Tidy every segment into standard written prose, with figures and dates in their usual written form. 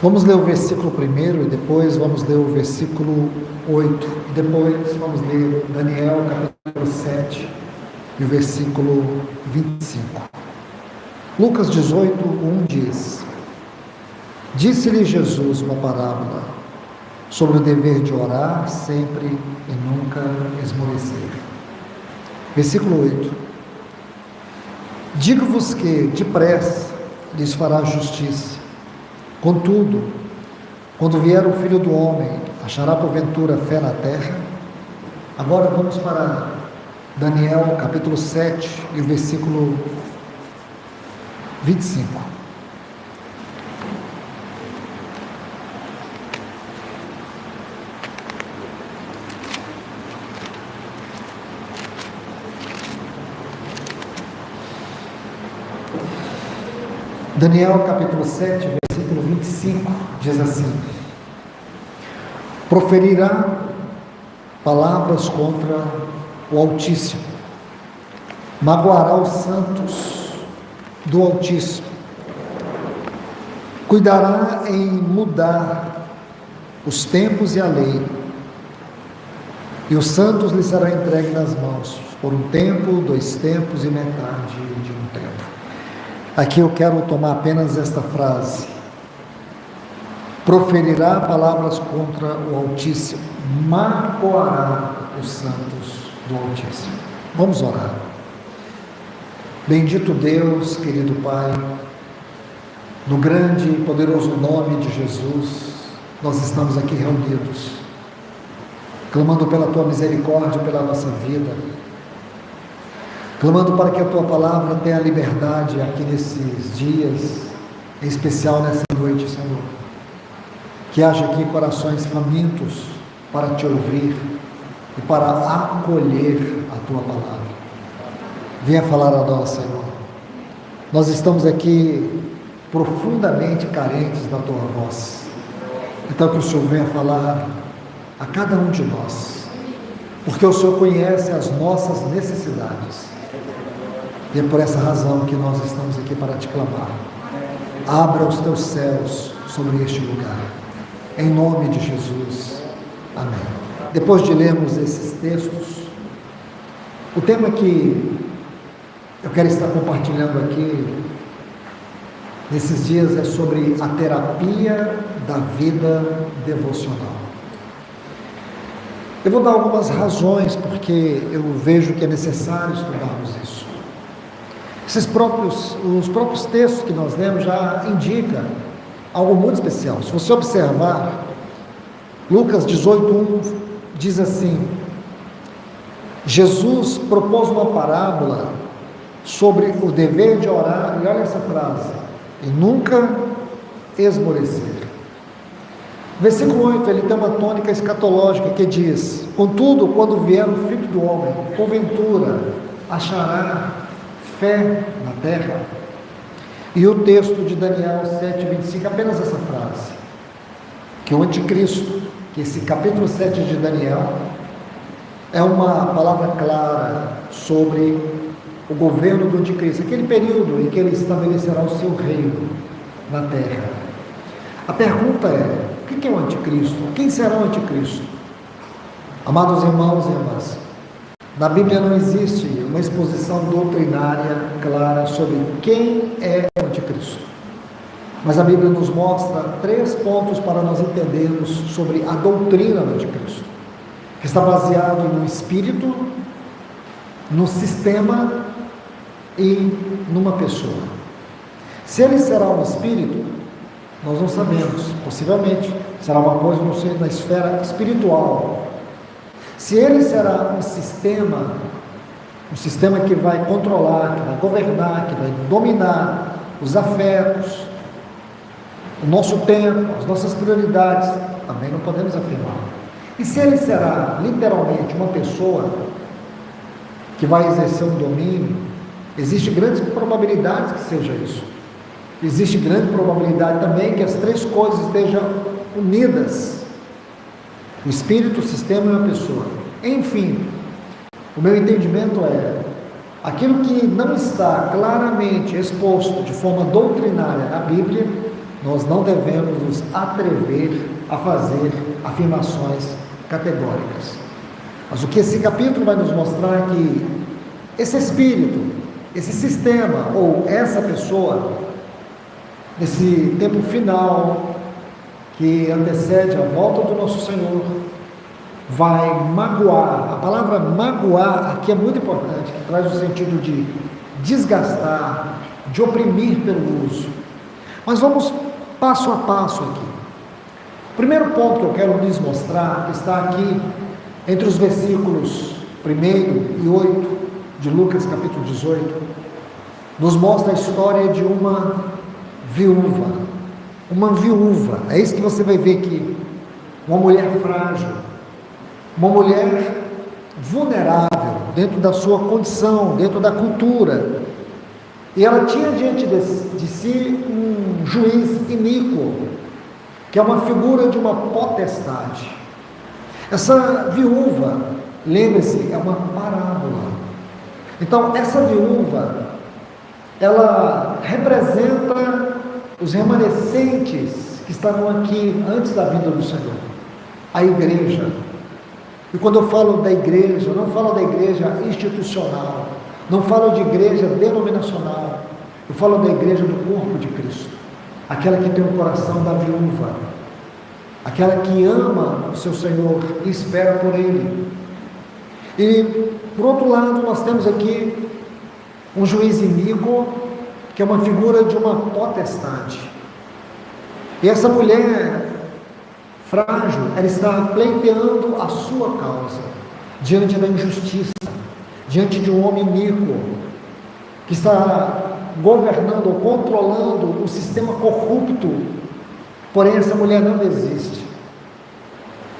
Vamos ler o versículo primeiro e depois vamos ler o versículo 8. E depois vamos ler Daniel capítulo 7 e o versículo 25. Lucas 18, 1 diz: Disse-lhe Jesus uma parábola sobre o dever de orar sempre e nunca esmorecer. Versículo 8: Digo-vos que depressa lhes fará justiça. Contudo, quando vier o Filho do Homem, achará porventura fé na terra? Agora vamos para Daniel capítulo 7 e o versículo 25. Daniel capítulo 7, versículo 25, diz assim: Proferirá palavras contra o Altíssimo, magoará os santos do Altíssimo, cuidará em mudar os tempos e a lei, e os santos lhe serão entregues nas mãos, por um tempo, 2 tempos e metade de um tempo. Aqui eu quero tomar apenas esta frase: proferirá palavras contra o Altíssimo, magoará os santos do Altíssimo. Vamos orar. Bendito Deus, querido Pai, no grande e poderoso nome de Jesus, nós estamos aqui reunidos, clamando pela Tua misericórdia, pela nossa vida, clamando para que a Tua palavra tenha liberdade aqui nesses dias, em especial nessa noite, Senhor. Que haja aqui corações famintos para Te ouvir e para acolher a Tua palavra. Venha falar a nós, Senhor. Nós estamos aqui profundamente carentes da Tua voz. Então que o Senhor venha falar a cada um de nós, porque o Senhor conhece as nossas necessidades. E é por essa razão que nós estamos aqui para Te clamar. Abra os Teus céus sobre este lugar. Em nome de Jesus. Amém. Depois de lermos esses textos, o tema que eu quero estar compartilhando aqui nesses dias é sobre a terapia da vida devocional. Eu vou dar algumas razões porque eu vejo que é necessário estudarmos isso. Os próprios textos que nós lemos já indicam algo muito especial. Se você observar, Lucas 18:1 diz assim: Jesus propôs uma parábola sobre o dever de orar, e olha essa frase: e nunca esmorecer. Versículo 8, ele tem uma tônica escatológica que diz: contudo, quando vier o Filho do Homem, porventura achará fé na terra? E o texto de Daniel 7:25, apenas essa frase, que o anticristo, que esse capítulo 7 de Daniel, é uma palavra clara sobre o governo do anticristo, aquele período em que ele estabelecerá o seu reino na terra. A pergunta é: o que é o anticristo? Quem será o anticristo? Amados irmãos e irmãs, na Bíblia não existe uma exposição doutrinária clara sobre quem é o anticristo. Mas a Bíblia nos mostra 3 pontos para nós entendermos sobre a doutrina do anticristo, que está baseado no espírito, no sistema e numa pessoa. Se ele será um espírito, nós não sabemos, possivelmente será uma coisa na esfera espiritual. Se ele será um sistema que vai controlar, que vai governar, que vai dominar os afetos, o nosso tempo, as nossas prioridades, também não podemos afirmar. E se ele será literalmente uma pessoa que vai exercer um domínio, existe grandes probabilidades que seja isso. Existe grande probabilidade também que as 3 coisas estejam unidas: o espírito, o sistema e a pessoa. Enfim, o meu entendimento é: aquilo que não está claramente exposto de forma doutrinária na Bíblia, nós não devemos nos atrever a fazer afirmações categóricas. Mas o que esse capítulo vai nos mostrar é que esse espírito, esse sistema, ou essa pessoa, nesse tempo final, que antecede a volta do nosso Senhor, vai magoar. A palavra magoar aqui é muito importante, que traz o sentido de desgastar, de oprimir pelo uso. Mas vamos passo a passo aqui. O primeiro ponto que eu quero lhes mostrar está aqui entre os versículos 1 e 8 de Lucas capítulo 18, nos mostra a história de uma viúva. Uma viúva, é isso que você vai ver aqui. Uma mulher frágil, uma mulher vulnerável dentro da sua condição, dentro da cultura. E ela tinha diante de si um juiz iníquo, que é uma figura de uma potestade. Essa viúva, lembre-se, é uma parábola. Então, essa viúva, ela representa os remanescentes que estavam aqui antes da vinda do Senhor, a igreja. E quando eu falo da igreja, eu não falo da igreja institucional, não falo de igreja denominacional, eu falo da igreja do corpo de Cristo, aquela que tem o coração da viúva, aquela que ama o seu Senhor e espera por Ele. E, por outro lado, nós temos aqui um juiz iníquo, que é uma figura de uma potestade. E essa mulher frágil, ela está pleiteando a sua causa, diante da injustiça, diante de um homem iníquo, que está governando ou controlando o sistema corrupto. Porém, essa mulher não desiste.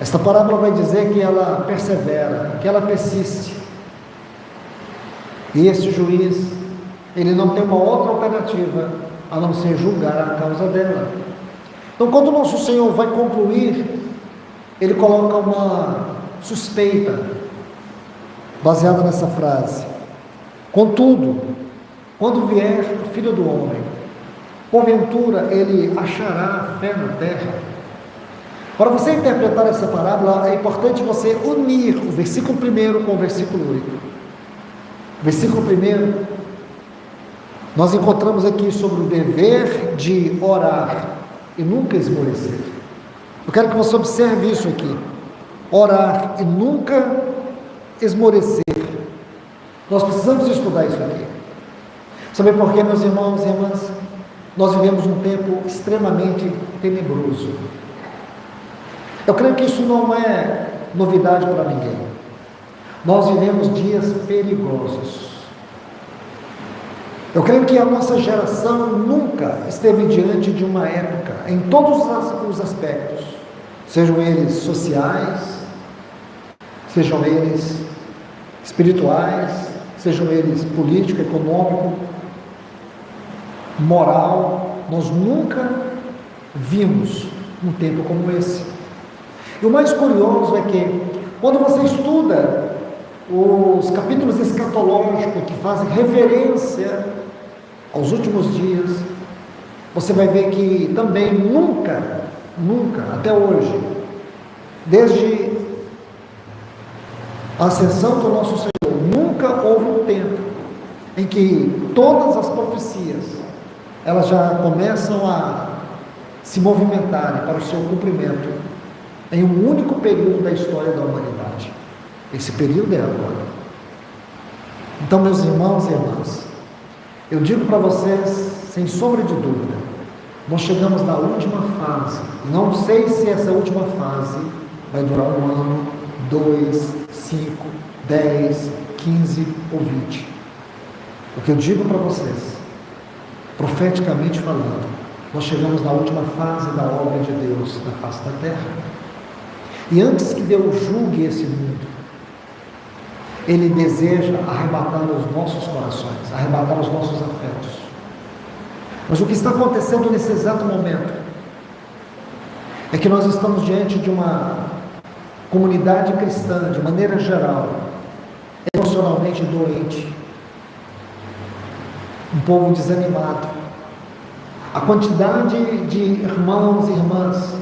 Esta parábola vai dizer que ela persevera, que ela persiste. E esse juiz, ele não tem uma outra alternativa a não ser julgar a causa dela. Então, quando o nosso Senhor vai concluir, ele coloca uma suspeita baseada nessa frase: contudo, quando vier o Filho do Homem, porventura ele achará fé na terra? Para você interpretar essa parábola, é importante você unir o versículo 1 com o versículo 8. Versículo 1, nós encontramos aqui sobre o dever de orar e nunca esmorecer. Eu quero que você observe isso aqui: orar e nunca esmorecer. Nós precisamos estudar isso aqui. Sabe por quê, meus irmãos e irmãs? Nós vivemos um tempo extremamente tenebroso. Eu creio que isso não é novidade para ninguém. Nós vivemos dias perigosos. Eu creio que a nossa geração nunca esteve diante de uma época, em todos os aspectos, sejam eles sociais, sejam eles espirituais, sejam eles político, econômico, moral. Nós nunca vimos um tempo como esse. E o mais curioso é que, quando você estuda os capítulos escatológicos que fazem referência aos últimos dias, você vai ver que também nunca, até hoje, desde a ascensão do nosso Senhor, nunca houve um tempo em que todas as profecias, elas já começam a se movimentarem para o seu cumprimento em um único período da história da humanidade. Esse período é agora. Então, meus irmãos e irmãs, eu digo para vocês, sem sombra de dúvida, nós chegamos na última fase. Não sei se essa última fase vai durar 1 ano, 2, 5, 10, 15 ou 20. O que eu digo para vocês, profeticamente falando, nós chegamos na última fase da obra de Deus na face da terra. E antes que Deus julgue esse mundo, Ele deseja arrebatar os nossos corações, arrebatar os nossos afetos. Mas o que está acontecendo nesse exato momento é que nós estamos diante de uma comunidade cristã, de maneira geral, emocionalmente doente, um povo desanimado, A quantidade de irmãos e irmãs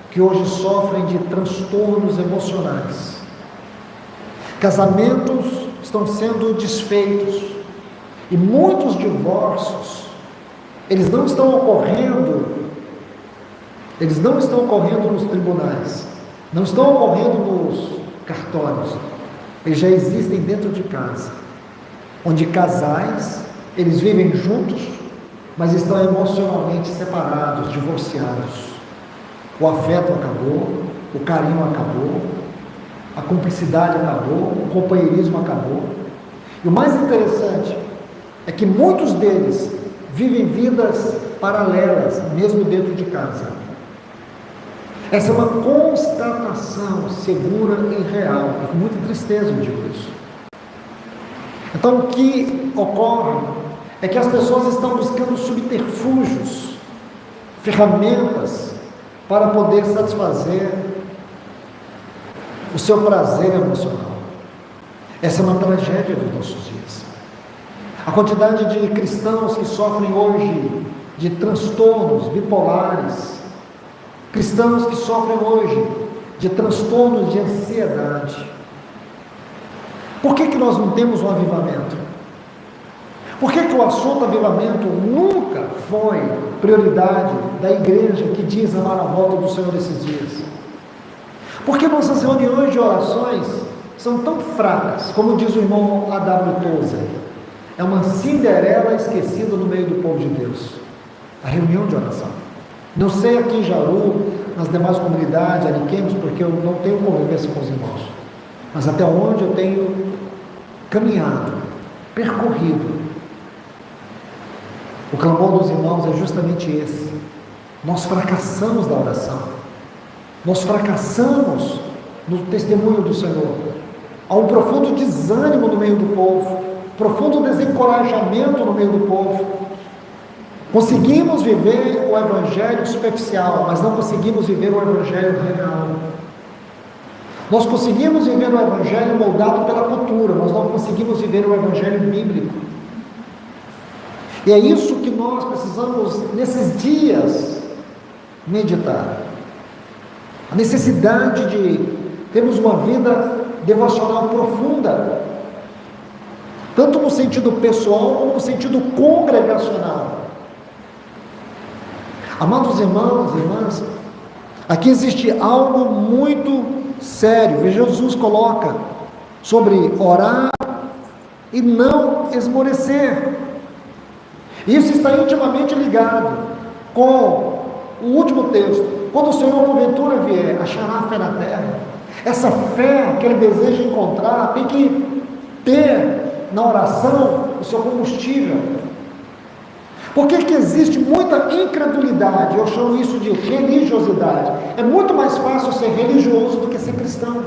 que hoje sofrem de transtornos emocionais. Casamentos estão sendo desfeitos. E muitos divórcios, eles não estão ocorrendo nos tribunais, não estão ocorrendo nos cartórios, eles já existem dentro de casa, onde casais, eles vivem juntos, mas estão emocionalmente separados, divorciados. O afeto acabou, o carinho acabou, a cumplicidade acabou, o companheirismo acabou. E o mais interessante é que muitos deles vivem vidas paralelas, mesmo dentro de casa. Essa é uma constatação segura e real, e com muita tristeza eu digo isso. Então, o que ocorre é que as pessoas estão buscando subterfúgios, ferramentas para poder satisfazer o seu prazer emocional. Essa é uma tragédia dos nossos dias. A quantidade de cristãos que sofrem hoje de transtornos bipolares, cristãos que sofrem hoje de transtornos de ansiedade. Por que nós não temos um avivamento? Por que o assunto avivamento nunca foi prioridade da igreja que diz amar a volta do Senhor esses dias? Porque nossas reuniões de orações são tão fracas, como diz o irmão A.W. Tozer, é uma Cinderela esquecida no meio do povo de Deus, a reunião de oração. Não sei aqui em Jaú, nas demais comunidades, Ariquemes, porque eu não tenho convivência com os irmãos, mas até onde eu tenho caminhado, percorrido, o clamor dos irmãos é justamente esse. Nós fracassamos da oração, nós fracassamos no testemunho do Senhor. Há um profundo desânimo no meio do povo, profundo desencorajamento no meio do povo. Conseguimos viver o evangelho superficial, mas não conseguimos viver o evangelho real. Nós conseguimos viver o evangelho moldado pela cultura, mas não conseguimos viver o evangelho bíblico. E é isso que nós precisamos, nesses dias, meditar. A necessidade de termos uma vida devocional profunda, tanto no sentido pessoal, como no sentido congregacional. Amados irmãos e irmãs, aqui existe algo muito sério. Jesus coloca sobre orar e não esmorecer. Isso está intimamente ligado com o último texto. Quando o Senhor porventura vier, achará fé na terra. Essa fé que ele deseja encontrar tem que ter na oração o seu combustível. Por que existe muita incredulidade? Eu chamo isso de religiosidade. É muito mais fácil ser religioso do que ser cristão.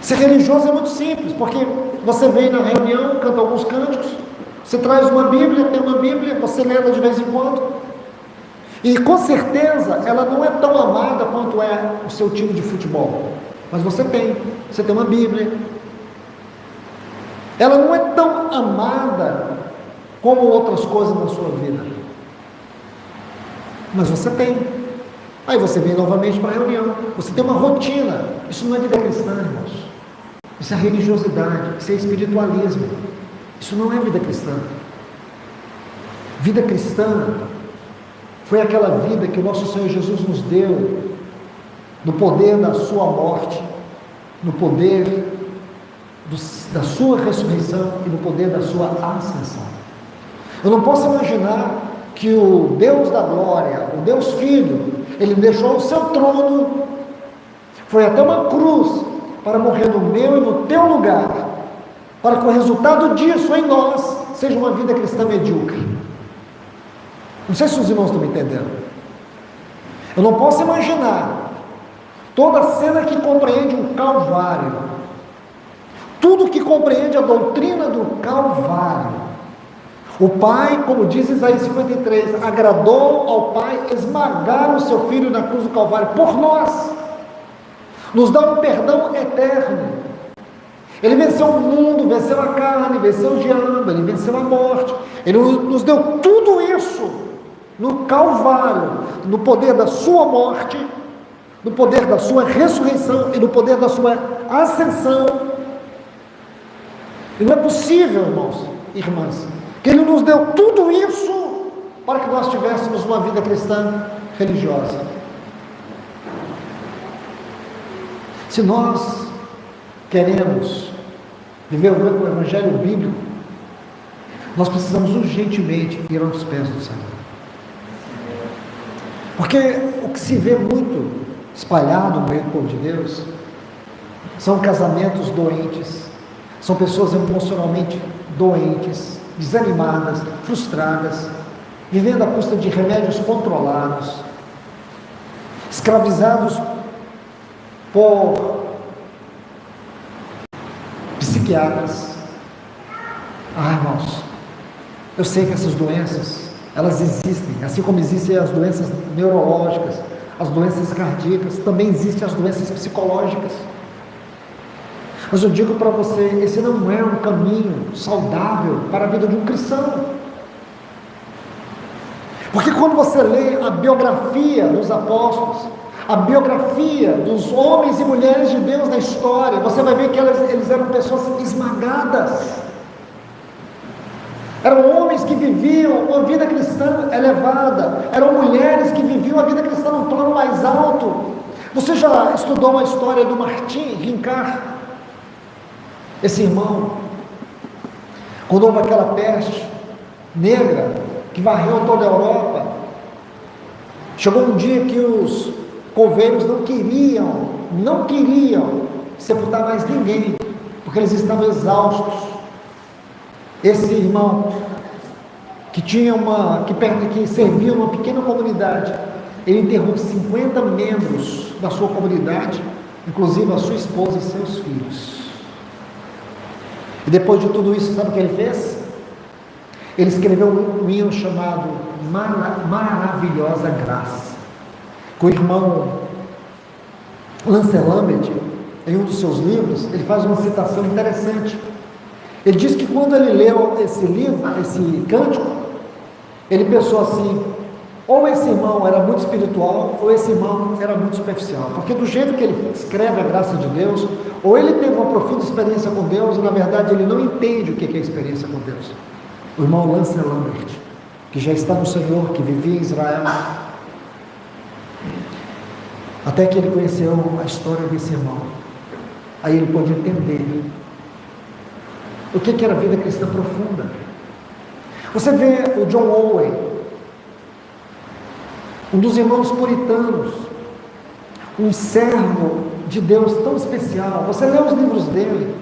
Ser religioso é muito simples, porque você vem na reunião, canta alguns cânticos, você traz uma Bíblia, tem uma Bíblia, você lê ela de vez em quando, e com certeza ela não é tão amada quanto é o seu time de futebol, mas você tem uma Bíblia. Ela não é tão amada como outras coisas na sua vida, mas você tem. Aí você vem novamente para a reunião, você tem uma rotina. Isso não é vida cristã, irmãos. Isso é religiosidade, isso é espiritualismo. Isso não é vida cristã. Vida cristã foi aquela vida que o nosso Senhor Jesus nos deu, no poder da sua morte, no poder da sua ressurreição e no poder da sua ascensão. Eu não posso imaginar que o Deus da glória, o Deus Filho, ele deixou o seu trono, foi até uma cruz para morrer no meu e no teu lugar, para que o resultado disso em nós seja uma vida cristã medíocre. Não sei se os irmãos estão me entendendo. Eu não posso imaginar toda a cena que compreende o Calvário, tudo que compreende a doutrina do Calvário. O Pai, como diz Isaías 53, agradou ao Pai esmagar o seu Filho na cruz do Calvário por nós, nos dá um perdão eterno. Ele venceu o mundo, venceu a carne, venceu o diabo, ele venceu a morte. Ele nos deu tudo isso no Calvário, no poder da sua morte, no poder da sua ressurreição e no poder da sua ascensão. E não é possível, irmãos e irmãs, que Ele nos deu tudo isso para que nós tivéssemos uma vida cristã religiosa. Se nós queremos viver o Evangelho bíblico, nós precisamos urgentemente ir aos pés do Senhor. Porque o que se vê muito espalhado no meio do povo de Deus são casamentos doentes, são pessoas emocionalmente doentes, desanimadas, frustradas, vivendo à custa de remédios controlados, escravizados por psiquiatras. Irmãos, eu sei que essas doenças, elas existem, assim como existem as doenças neurológicas, as doenças cardíacas, também existem as doenças psicológicas. Mas eu digo para você, esse não é um caminho saudável para a vida de um cristão. Porque quando você lê a biografia dos apóstolos, a biografia dos homens e mulheres de Deus na história, você vai ver que eles eram pessoas esmagadas. Eram homens que viviam uma vida cristã elevada, eram mulheres que viviam a vida cristã num plano mais alto. Você já estudou a história do Martim Rincard? Esse irmão, quando houve aquela peste negra que varreu toda a Europa, chegou um dia que os coveiros não queriam sepultar mais ninguém, porque eles estavam exaustos. Esse irmão, que servia uma pequena comunidade, ele enterrou 50 membros da sua comunidade, inclusive a sua esposa e seus filhos. E depois de tudo isso, sabe o que ele fez? Ele escreveu um hino chamado Maravilhosa Graça, que o irmão Lance Lambert, em um dos seus livros, ele faz uma citação interessante. Ele diz que quando ele leu esse livro, esse cântico, ele pensou assim: ou esse irmão era muito espiritual, ou esse irmão era muito superficial, porque do jeito que ele escreve a graça de Deus, ou ele teve uma profunda experiência com Deus, e na verdade ele não entende o que é experiência com Deus. O irmão Lance Lambert, que já está no Senhor, que vivia em Israel, até que ele conheceu a história desse irmão, aí ele pôde entender o que era a vida cristã profunda. Você vê o John Owen, um dos irmãos puritanos, um servo de Deus tão especial. Você lê os livros dele,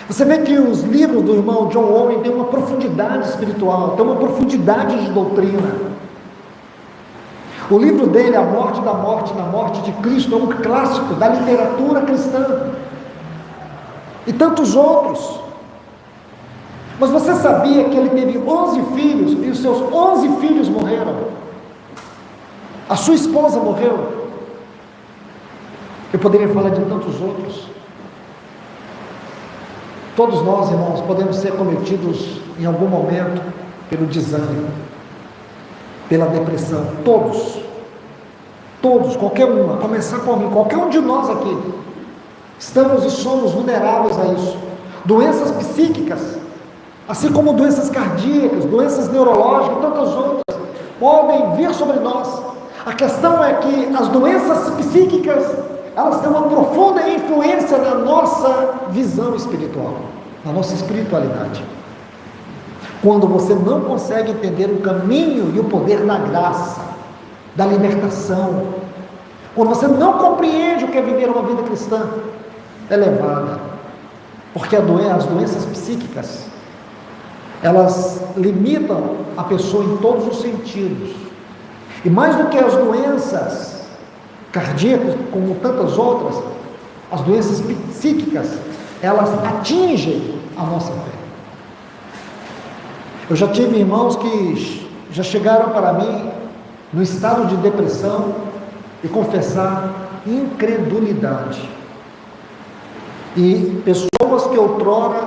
você vê que os livros do irmão John Owen têm uma profundidade espiritual, têm uma profundidade de doutrina. O livro dele, A Morte da Morte na Morte de Cristo, é um clássico da literatura cristã, e tantos outros. Mas você sabia que ele teve 11 filhos, e os seus 11 filhos morreram? A sua esposa morreu. Eu poderia falar de tantos outros. Todos nós, irmãos, podemos ser cometidos em algum momento pelo desânimo, pela depressão. Todos, qualquer um, a começar por mim, qualquer um de nós aqui, estamos e somos vulneráveis a isso. Doenças psíquicas, assim como doenças cardíacas, doenças neurológicas e tantas outras, podem vir sobre nós. A questão é que as doenças psíquicas, elas têm uma profunda influência na nossa visão espiritual, na nossa espiritualidade. Quando você não consegue entender o caminho e o poder da graça, da libertação, quando você não compreende o que é viver uma vida cristã elevada, porque as doenças psíquicas, elas limitam a pessoa em todos os sentidos, e mais do que as doenças cardíacas, como tantas outras, as doenças psíquicas, elas atingem a nossa fé. Eu já tive irmãos que já chegaram para mim no estado de depressão e confessar incredulidade. e pessoas que outrora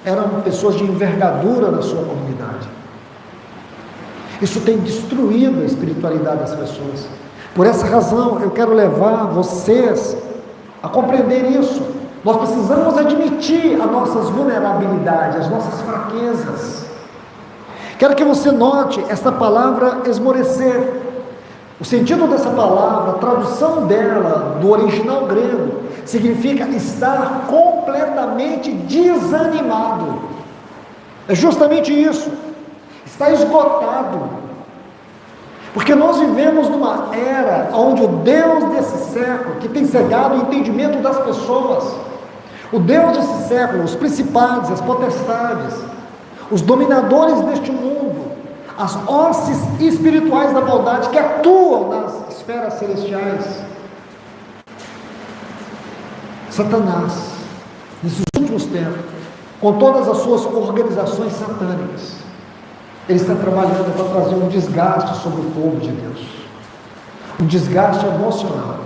eram pessoas de envergadura na sua comunidade. Isso tem destruído a espiritualidade das pessoas. Por essa razão, eu quero levar vocês a compreender isso. Nós precisamos admitir as nossas vulnerabilidades, as nossas fraquezas. Quero que você note essa palavra esmorecer. O sentido dessa palavra, a tradução dela do original grego, significa estar completamente desanimado. É justamente isso. Está esgotado. Porque nós vivemos numa era onde o Deus desse século, que tem cegado o entendimento das pessoas, o Deus desse século, os principados, as potestades, os dominadores deste mundo, as hostes espirituais da maldade que atuam nas esferas celestiais, Satanás, nesses últimos tempos, com todas as suas organizações satânicas, ele está trabalhando para trazer um desgaste sobre o povo de Deus, um desgaste emocional.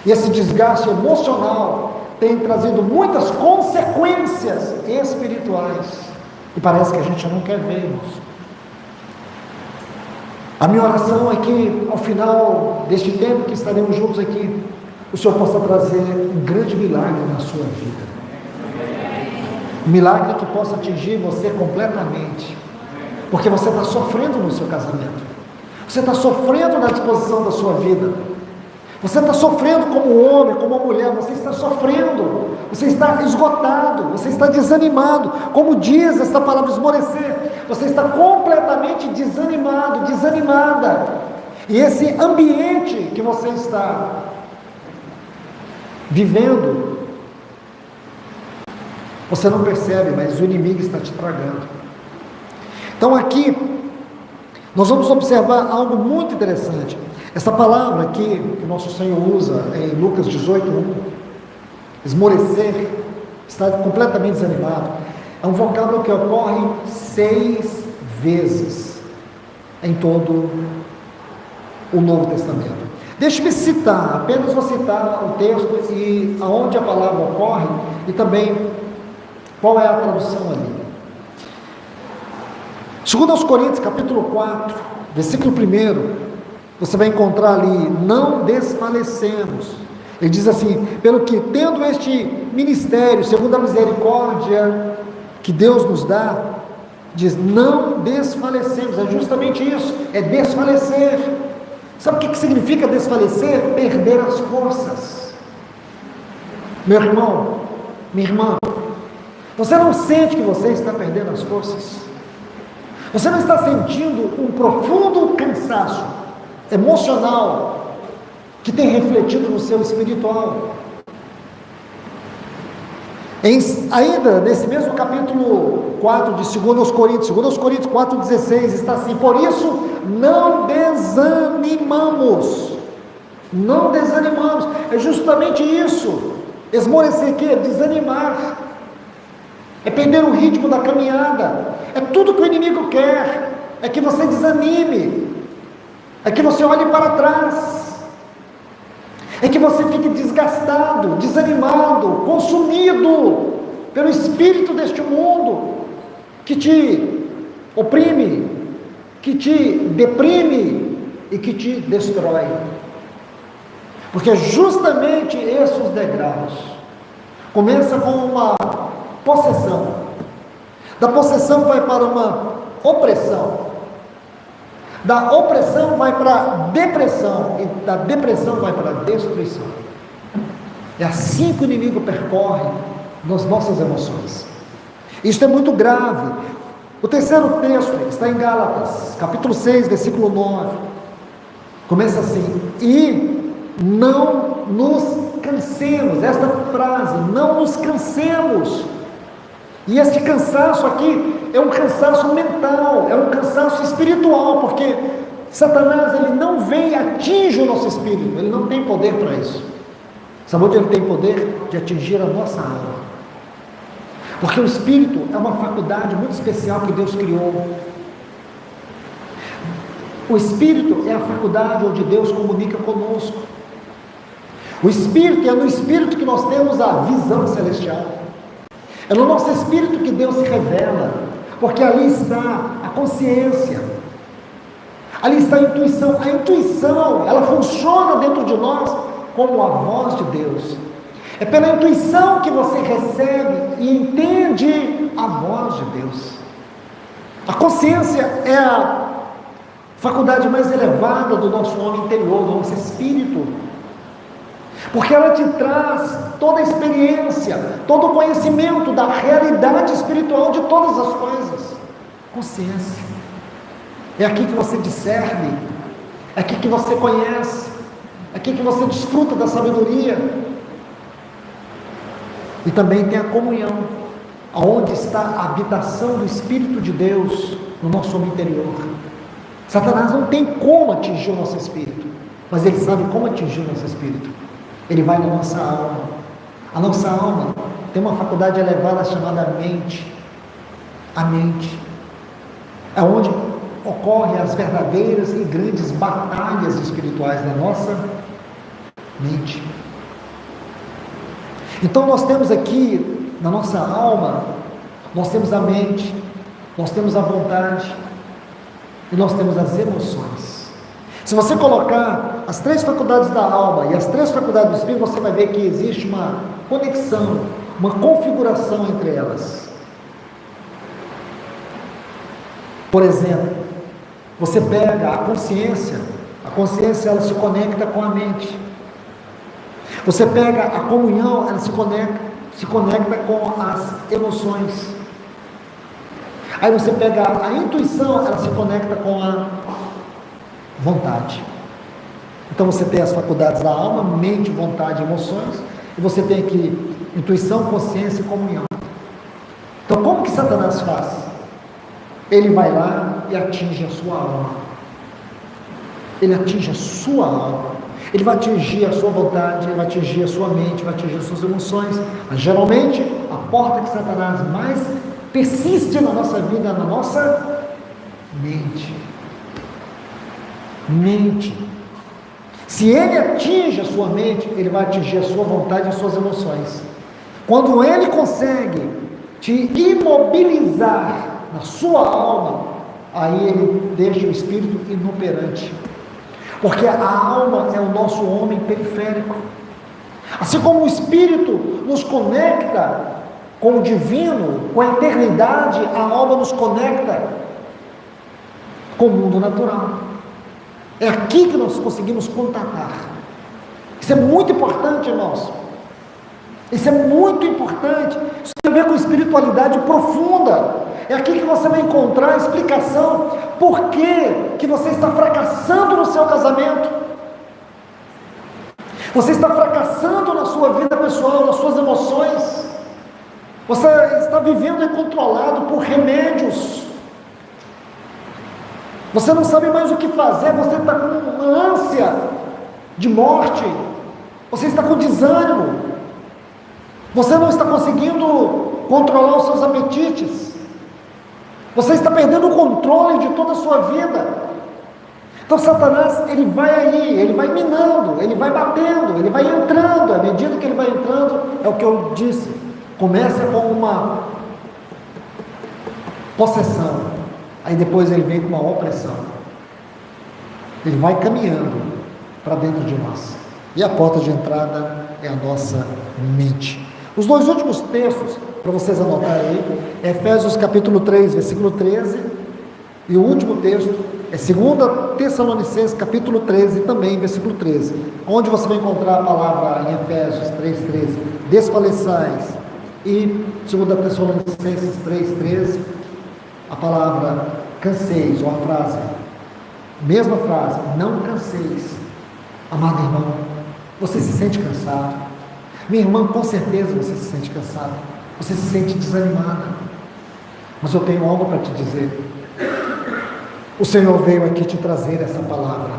E esse desgaste emocional tem trazido muitas consequências espirituais, e parece que a gente não quer ver, irmãos. A minha oração é que ao final deste tempo que estaremos juntos aqui, o Senhor possa trazer um grande milagre na sua vida, um milagre que possa atingir você completamente, porque você está sofrendo no seu casamento, você está sofrendo na disposição da sua vida, você está sofrendo como homem, como mulher, você está sofrendo, você está esgotado, você está desanimado, como diz esta palavra esmorecer, você está completamente desanimado, desanimada, e esse ambiente que você está vivendo, você não percebe, mas o inimigo está te tragando. Então aqui, nós vamos observar algo muito interessante. Essa palavra aqui, que nosso Senhor usa em Lucas 18:1, esmorecer, estar completamente desanimado, é um vocábulo que ocorre 6 vezes em todo o Novo Testamento. Deixe-me citar, apenas vou citar o texto e aonde a palavra ocorre, e também qual é a tradução ali. 2 Coríntios capítulo 4, versículo 1, você vai encontrar ali, não desfalecemos. Ele diz assim, pelo que tendo este ministério, segundo a misericórdia que Deus nos dá, diz, não desfalecemos, é justamente isso, é desfalecer. Sabe o que significa desfalecer? Perder as forças. Meu irmão, minha irmã, você não sente que você está perdendo as forças? Você não está sentindo um profundo cansaço emocional que tem refletido no seu espiritual? Ainda nesse mesmo capítulo 4 de 2 Coríntios 4,16 está assim, por isso não desanimamos, é justamente isso, esmorecer que é desanimar, é perder o ritmo da caminhada, é tudo que o inimigo quer, é que você desanime, é que você olhe para trás, é que você fique desgastado, desanimado, consumido pelo espírito deste mundo, que te oprime, que te deprime e que te destrói, porque é justamente esses degraus. Começa com uma possessão, da possessão vai para uma opressão, da opressão vai para a depressão, e da depressão vai para a destruição. É assim que o inimigo percorre nas nossas emoções. Isso é muito grave. O terceiro texto está em Gálatas, capítulo 6, versículo 9. Começa assim, e não nos cansemos, esta frase, não nos cansemos. E este cansaço aqui é um cansaço mental, é um cansaço espiritual, porque Satanás, ele não vem e atinge o nosso espírito, ele não tem poder para isso. Sabe onde ele tem poder? De atingir a nossa alma, porque o espírito é uma faculdade muito especial que Deus criou. O espírito é a faculdade onde Deus comunica conosco. O Espírito, é no Espírito que nós temos a visão celestial. É no nosso Espírito que Deus se revela, porque ali está a consciência, ali está a intuição. A intuição, ela funciona dentro de nós como a voz de Deus. É pela intuição que você recebe e entende a voz de Deus. A consciência é a faculdade mais elevada do nosso homem interior, do nosso espírito, porque ela te traz toda a experiência, todo o conhecimento da realidade espiritual de todas as coisas. Consciência. É aqui que você discerne, é aqui que você conhece, é aqui que você desfruta da sabedoria. E também tem a comunhão, aonde está a habitação do Espírito de Deus no nosso homem interior. Satanás não tem como atingir o nosso espírito, mas ele sabe como atingir o nosso espírito. Ele vai na nossa alma. A nossa alma tem uma faculdade elevada chamada mente. A mente é onde ocorrem as verdadeiras e grandes batalhas espirituais na nossa mente. Então nós temos aqui na nossa alma, nós temos a mente, nós temos a vontade e nós temos as emoções. Se você colocar as 3 faculdades da alma e as 3 faculdades do espírito, você vai ver que existe uma conexão, uma configuração entre elas. Por exemplo, você pega a consciência ela se conecta com a mente. Você pega a comunhão, ela se conecta com as emoções. Aí você pega a intuição, ela se conecta com a vontade. Então você tem as faculdades da alma, mente, vontade, emoções, e você tem aqui intuição, consciência e comunhão. Então como que Satanás faz? Ele vai lá e atinge a sua alma. Ele atinge a sua alma. Ele vai atingir a sua vontade, ele vai atingir a sua mente, vai atingir as suas emoções. Mas geralmente a porta que Satanás mais persiste na nossa vida, na nossa mente. Mente. Se ele atinge a sua mente, ele vai atingir a sua vontade e as suas emoções. Quando ele consegue te imobilizar na sua alma, aí ele deixa o espírito inoperante. Porque a alma é o nosso homem periférico. Assim como o espírito nos conecta com o divino, com a eternidade, a alma nos conecta com o mundo natural. É aqui que nós conseguimos contatar. Isso é muito importante, irmãos. Isso é muito importante. Isso tem a ver com espiritualidade profunda. É aqui que você vai encontrar a explicação por que você está fracassando no seu casamento. Você está fracassando na sua vida pessoal, nas suas emoções. Você está vivendo incontrolado por remédios. Você não sabe mais o que fazer, você está com uma ânsia de morte. Você está com desânimo. Você não está conseguindo controlar os seus apetites. Você está perdendo o controle de toda a sua vida. Então Satanás, ele vai aí, ele vai minando, ele vai batendo, ele vai entrando. À medida que ele vai entrando, é o que eu disse, começa com uma possessão, aí depois ele vem com uma opressão. Ele vai caminhando para dentro de nós. E a porta de entrada é a nossa mente. Os 2 últimos textos, para vocês anotarem aí, é Efésios capítulo 3, versículo 13, e o último texto é 2 Tessalonicenses capítulo 13, também versículo 13, onde você vai encontrar a palavra em Efésios 3,13, desfaleçais, e 2 Tessalonicenses 3,13, a palavra canseis, ou a frase, mesma frase, não canseis. Amado irmão, você se sente cansado? Minha irmã, com certeza você se sente cansado, você se sente desanimada, mas eu tenho algo para te dizer. O Senhor veio aqui te trazer essa palavra,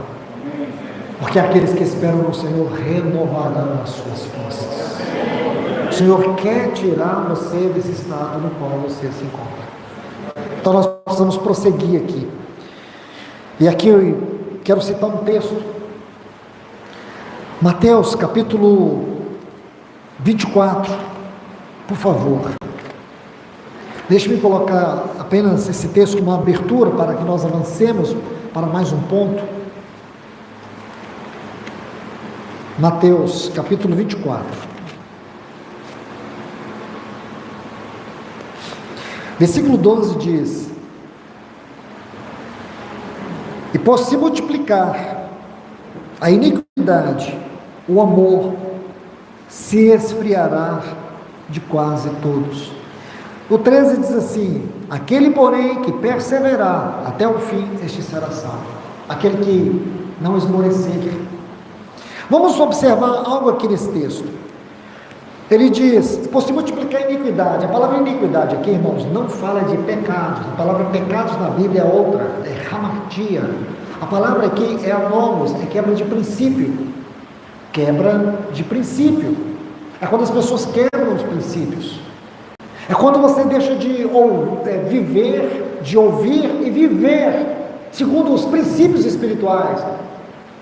porque aqueles que esperam no Senhor renovarão as suas forças. O Senhor quer tirar você desse estado no qual você se encontra. Então nós precisamos prosseguir aqui. E aqui eu quero citar um texto. Mateus capítulo 24, por favor. Deixe-me colocar apenas esse texto como uma abertura para que nós avancemos para mais um ponto. Mateus capítulo 24. Versículo 12 diz: e por se multiplicar a iniquidade, o amor se esfriará de quase todos. O 13 diz assim: aquele, porém, que perseverar até o fim, este será salvo. Aquele que não esmorecer. Vamos observar algo aqui nesse texto. Ele diz: por se multiplicar a iniquidade. A palavra iniquidade aqui, irmãos, não fala de pecados. A palavra pecados na Bíblia é outra, é hamartia. A palavra aqui é anomos, é quebra de princípio. Quebra de princípio. É quando as pessoas quebram os princípios. É quando você deixa de viver, de ouvir e viver segundo os princípios espirituais.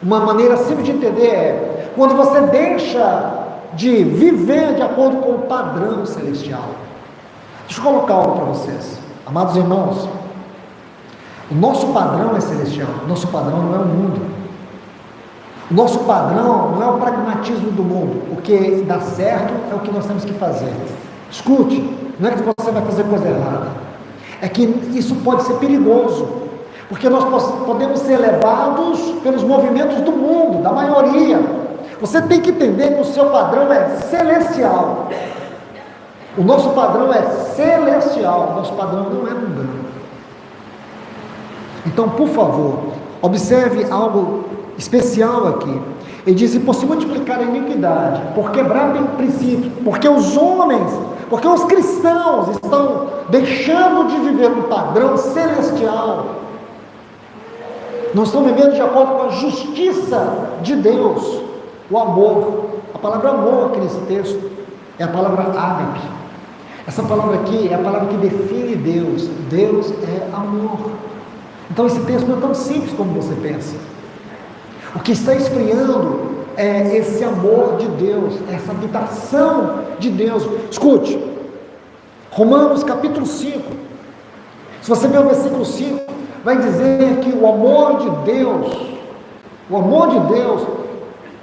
Uma maneira simples de entender é quando você deixa de viver de acordo com o padrão celestial. Deixa eu colocar algo para vocês, amados irmãos. O nosso padrão é celestial, o nosso padrão não é o mundo. O nosso padrão não é o pragmatismo do mundo. O que dá certo é o que nós temos que fazer. Escute, não é que você vai fazer coisa errada, é que isso pode ser perigoso, porque nós podemos ser levados pelos movimentos do mundo, da maioria. Você tem que entender que o seu padrão é celestial. O nosso padrão é celestial, o nosso padrão não é mundano. Então, por favor, observe algo especial aqui. Ele diz: por se multiplicar a iniquidade, por quebrar princípios, porque os homens, porque os cristãos estão deixando de viver um padrão celestial, não estão vivendo de acordo com a justiça de Deus, o amor. A palavra amor aqui nesse texto é a palavra ágape. Essa palavra aqui é a palavra que define Deus. Deus é amor. Então esse texto não é tão simples como você pensa. O que está esfriando é esse amor de Deus, essa habitação de Deus. Escute, Romanos capítulo 5, se você ver o versículo 5, vai dizer que o amor de Deus,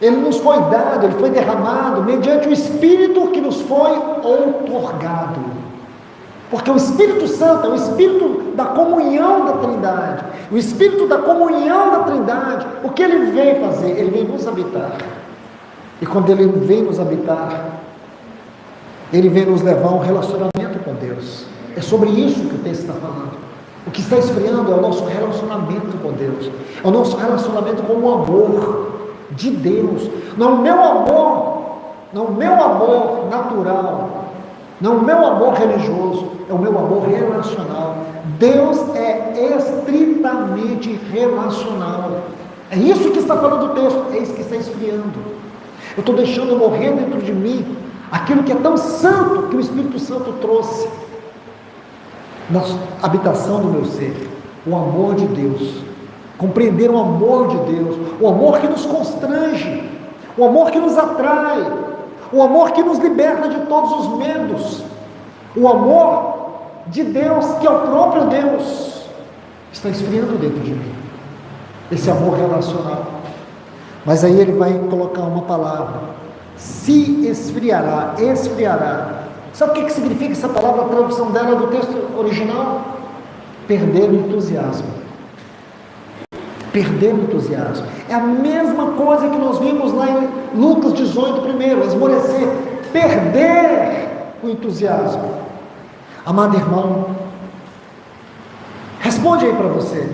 ele nos foi dado, ele foi derramado mediante o Espírito que nos foi outorgado. Porque o Espírito Santo é o Espírito da comunhão da Trindade. O Espírito da comunhão da Trindade, o que ele vem fazer? Ele vem nos habitar. E quando ele vem nos habitar, ele vem nos levar a um relacionamento com Deus. É sobre isso que o texto está falando. O que está esfriando é o nosso relacionamento com Deus. É o nosso relacionamento com o amor de Deus. Não o meu amor, não o meu amor natural, não o meu amor religioso, é o meu amor relacional. Deus é estritamente relacional. É isso que está falando o texto, é isso que está esfriando. Eu estou deixando morrer dentro de mim aquilo que é tão santo que o Espírito Santo trouxe na habitação do meu ser, o amor de Deus. Compreender o amor de Deus, o amor que nos constrange, o amor que nos atrai, o amor que nos liberta de todos os medos, o amor de Deus, que é o próprio Deus, está esfriando dentro de mim, esse amor relacional. Mas aí ele vai colocar uma palavra: se esfriará, esfriará. Sabe o que significa essa palavra, a tradução dela do texto original? Perder o entusiasmo. Perder o entusiasmo. É a mesma coisa que nós vimos lá em Lucas 18 primeiro, esmorecer, perder o entusiasmo. Amado irmão, responde aí para você.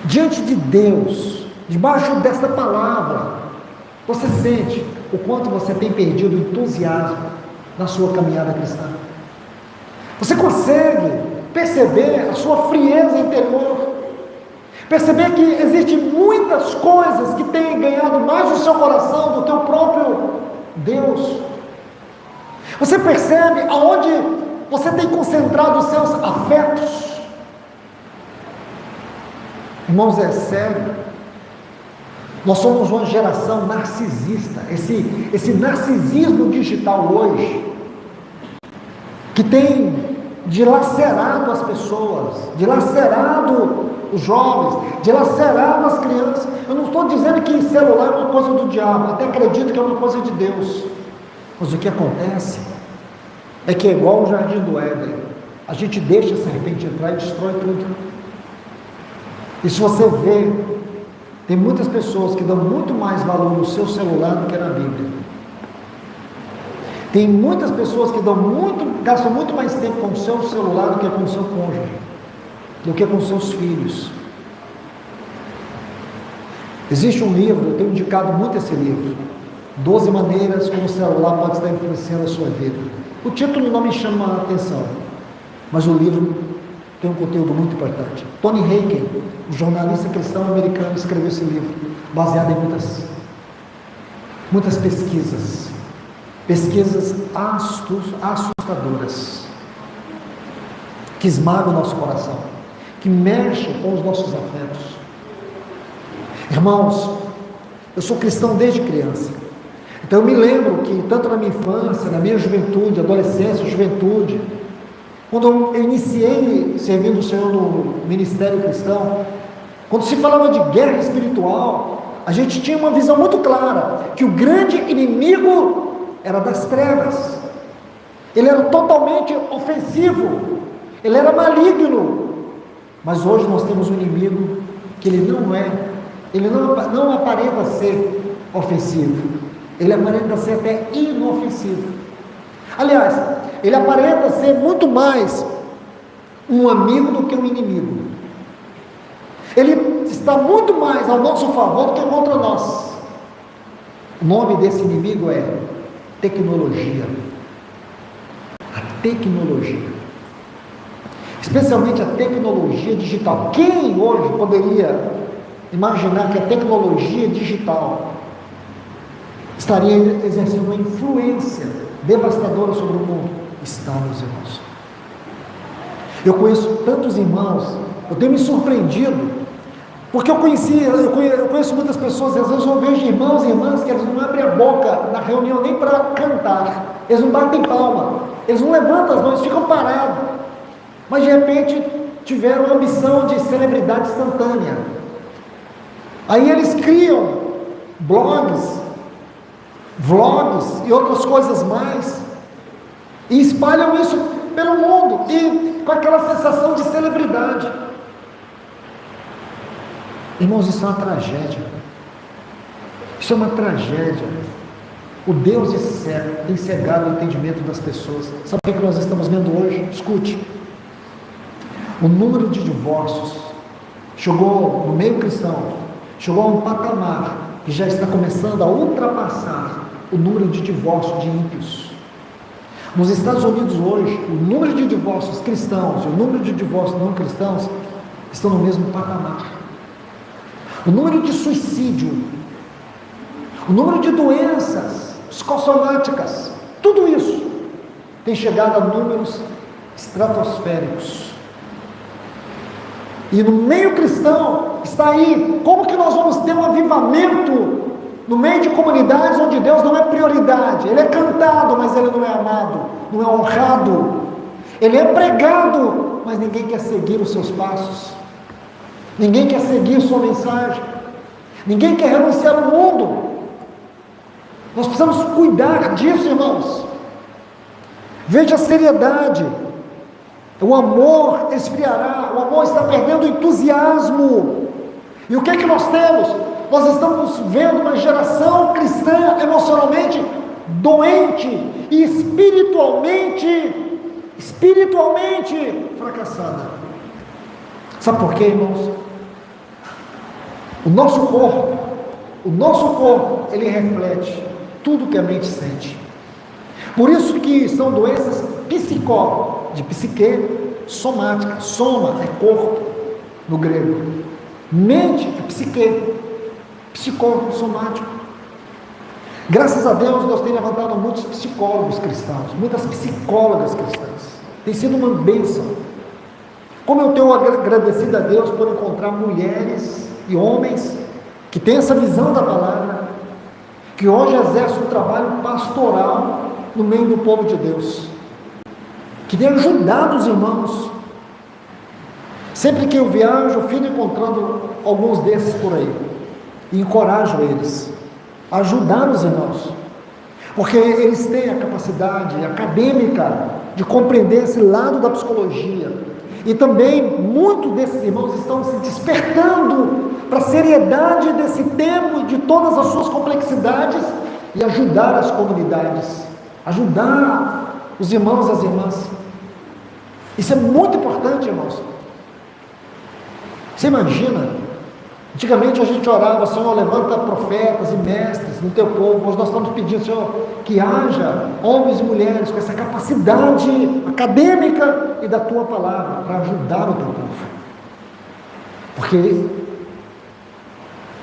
Diante de Deus, debaixo desta palavra, você sente o quanto você tem perdido o entusiasmo na sua caminhada cristã? Você consegue perceber a sua frieza interior? Perceber que existem muitas coisas que têm ganhado mais o seu coração do que o próprio Deus? Você percebe aonde você tem concentrado os seus afetos? Irmãos, é sério. Nós somos uma geração narcisista. Esse narcisismo digital hoje, que tem dilacerado as pessoas, dilacerado os jovens, dilacerado as crianças. Eu não estou dizendo que celular é uma coisa do diabo, até acredito que é uma coisa de Deus. Mas o que acontece é que é igual o jardim do Éden. A gente deixa a serpente entrar e destrói tudo. E se você vê, tem muitas pessoas que dão muito mais valor no seu celular do que na Bíblia. Tem muitas pessoas que gastam muito mais tempo com o seu celular do que com o seu cônjuge, do que com os seus filhos. Existe um livro, eu tenho indicado muito esse livro, 12 maneiras como o celular pode estar influenciando a sua vida. O título não me chama a atenção, mas o livro tem um conteúdo muito importante. Tony Hayken, um jornalista cristão americano, escreveu esse livro, baseado em muitas pesquisas assustadoras, que esmagam o nosso coração, que mexem com os nossos afetos. Irmãos, eu sou cristão desde criança, então eu me lembro que tanto na minha infância, na minha juventude, adolescência, juventude, quando eu iniciei servindo o Senhor no ministério cristão, quando se falava de guerra espiritual, a gente tinha uma visão muito clara, que o grande inimigo era das trevas, ele era totalmente ofensivo, ele era maligno. Mas hoje nós temos um inimigo que ele não aparenta ser ofensivo, ele aparenta ser até inofensivo. Aliás, ele aparenta ser muito mais um amigo do que um inimigo. Ele está muito mais ao nosso favor do que contra nós. O nome desse inimigo é tecnologia. A tecnologia, especialmente a tecnologia digital. Quem hoje poderia imaginar que a tecnologia digital estaria exercendo uma influência devastadora sobre o mundo? Está, meus irmãos. Eu conheço tantos irmãos, eu tenho me surpreendido, porque eu conheço muitas pessoas, às vezes eu vejo irmãos e irmãs que eles não abrem a boca na reunião nem para cantar, eles não batem palma, eles não levantam as mãos, eles ficam parados, mas de repente tiveram a ambição de celebridade instantânea. Aí eles criam blogs, vlogs e outras coisas mais, e espalham isso pelo mundo, e com aquela sensação de celebridade. Irmãos, isso é uma tragédia. Isso é uma tragédia. O Deus desse século tem cegado o entendimento das pessoas. Sabe o que nós estamos vendo hoje? Escute. O número de divórcios chegou, no meio cristão, chegou a um patamar que já está começando a ultrapassar o número de divórcios de ímpios. Nos Estados Unidos hoje, o número de divórcios cristãos e o número de divórcios não cristãos estão no mesmo patamar. O número de suicídio, o número de doenças psicossomáticas, tudo isso tem chegado a números estratosféricos. E no meio cristão está aí, como que nós vamos ter um avivamento no meio de comunidades onde Deus não é prioridade? Ele é cantado, mas ele não é amado, não é honrado. Ele é pregado, mas ninguém quer seguir os seus passos. Ninguém quer seguir sua mensagem. Ninguém quer renunciar ao mundo. Nós precisamos cuidar disso, irmãos. Veja a seriedade. O amor esfriará. O amor está perdendo o entusiasmo. E o que é que nós temos? Nós estamos vendo uma geração cristã emocionalmente doente e espiritualmente fracassada. Sabe por quê, irmãos? O nosso corpo, ele reflete tudo que a mente sente. Por isso que são doenças de psique, somática. Soma é corpo, no grego. Mente é psique, psicossomático. Graças a Deus, Deus tem levantado muitos psicólogos cristãos, muitas psicólogas cristãs. Tem sido uma bênção. Como eu tenho agradecido a Deus por encontrar mulheres e homens que tem essa visão da palavra, que hoje exerce um trabalho pastoral no meio do povo de Deus, que tem ajudado os irmãos. Sempre que eu viajo, eu fico encontrando alguns desses por aí, e encorajo eles a ajudar os irmãos, porque eles têm a capacidade acadêmica de compreender esse lado da psicologia, e também muitos desses irmãos estão se despertando para a seriedade desse tempo e de todas as suas complexidades, e ajudar as comunidades, ajudar os irmãos e as irmãs. Isso é muito importante, irmãos. Você imagina, antigamente a gente orava: Senhor, levanta profetas e mestres no teu povo. Hoje nós estamos pedindo, Senhor, que haja homens e mulheres com essa capacidade acadêmica e da tua palavra para ajudar o teu povo, porque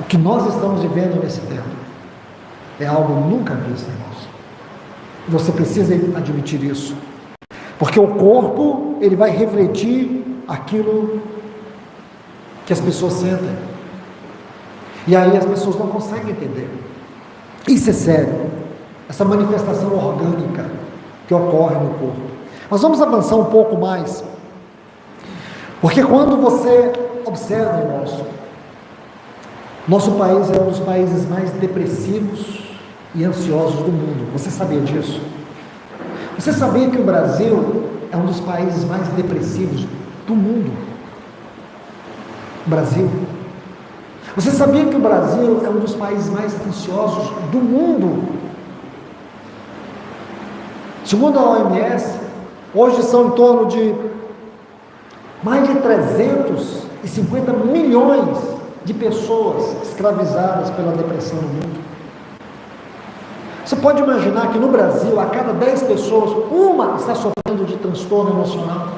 o que nós estamos vivendo nesse tempo é algo nunca visto, irmãos. Você precisa admitir isso, porque o corpo, ele vai refletir aquilo que as pessoas sentem, e aí as pessoas não conseguem entender. Isso é sério, essa manifestação orgânica que ocorre no corpo. Nós vamos avançar um pouco mais, porque quando você observa, irmãos, nosso país é um dos países mais depressivos e ansiosos do mundo. Você sabia disso? Você sabia que o Brasil é um dos países mais depressivos do mundo? Brasil. Você sabia que o Brasil é um dos países mais ansiosos do mundo? Segundo a OMS, hoje são em torno de mais de 350 milhões de pessoas escravizadas pela depressão no mundo. Você pode imaginar que no Brasil, a cada 10 pessoas, uma está sofrendo de transtorno emocional?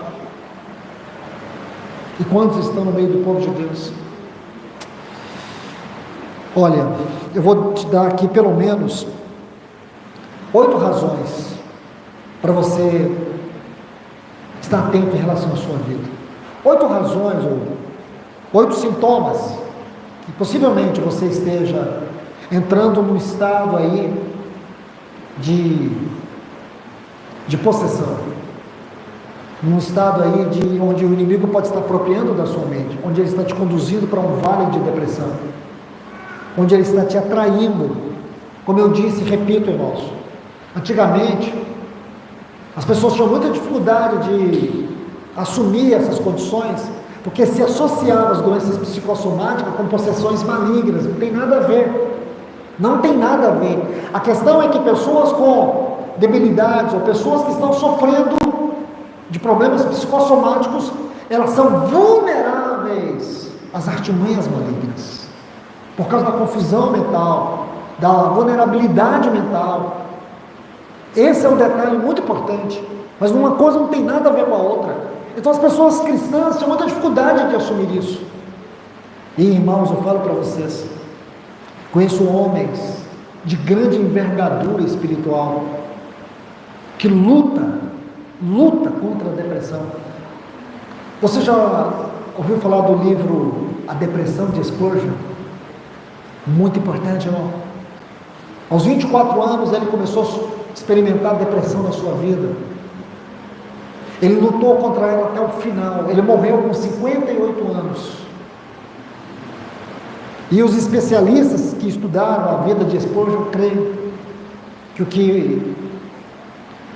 E quantos estão no meio do povo de Deus? Olha, eu vou te dar aqui pelo menos 8 razões para você estar atento em relação à sua vida. 8 razões, ou 8 sintomas, que possivelmente você esteja entrando num estado aí de possessão, num estado aí onde o inimigo pode estar apropriando da sua mente, onde ele está te conduzindo para um vale de depressão, onde ele está te atraindo. Como eu disse e repito, irmãos, antigamente as pessoas tinham muita dificuldade de assumir essas condições, porque se associavam as doenças psicossomáticas com possessões malignas. Não tem nada a ver, não tem nada a ver. A questão é que pessoas com debilidades, ou pessoas que estão sofrendo de problemas psicossomáticos, elas são vulneráveis às artimanhas malignas, por causa da confusão mental, da vulnerabilidade mental. Esse é um detalhe muito importante, mas uma coisa não tem nada a ver com a outra. Então as pessoas cristãs têm muita dificuldade de assumir isso. E irmãos, eu falo para vocês, conheço homens de grande envergadura espiritual, que luta contra a depressão. Você já ouviu falar do livro A Depressão de Spurgeon? Muito importante, irmão. Aos 24 anos ele começou a experimentar depressão na sua vida. Ele lutou contra ela até o final. Ele morreu com 58 anos. E os especialistas que estudaram a vida de Spurgeon creem que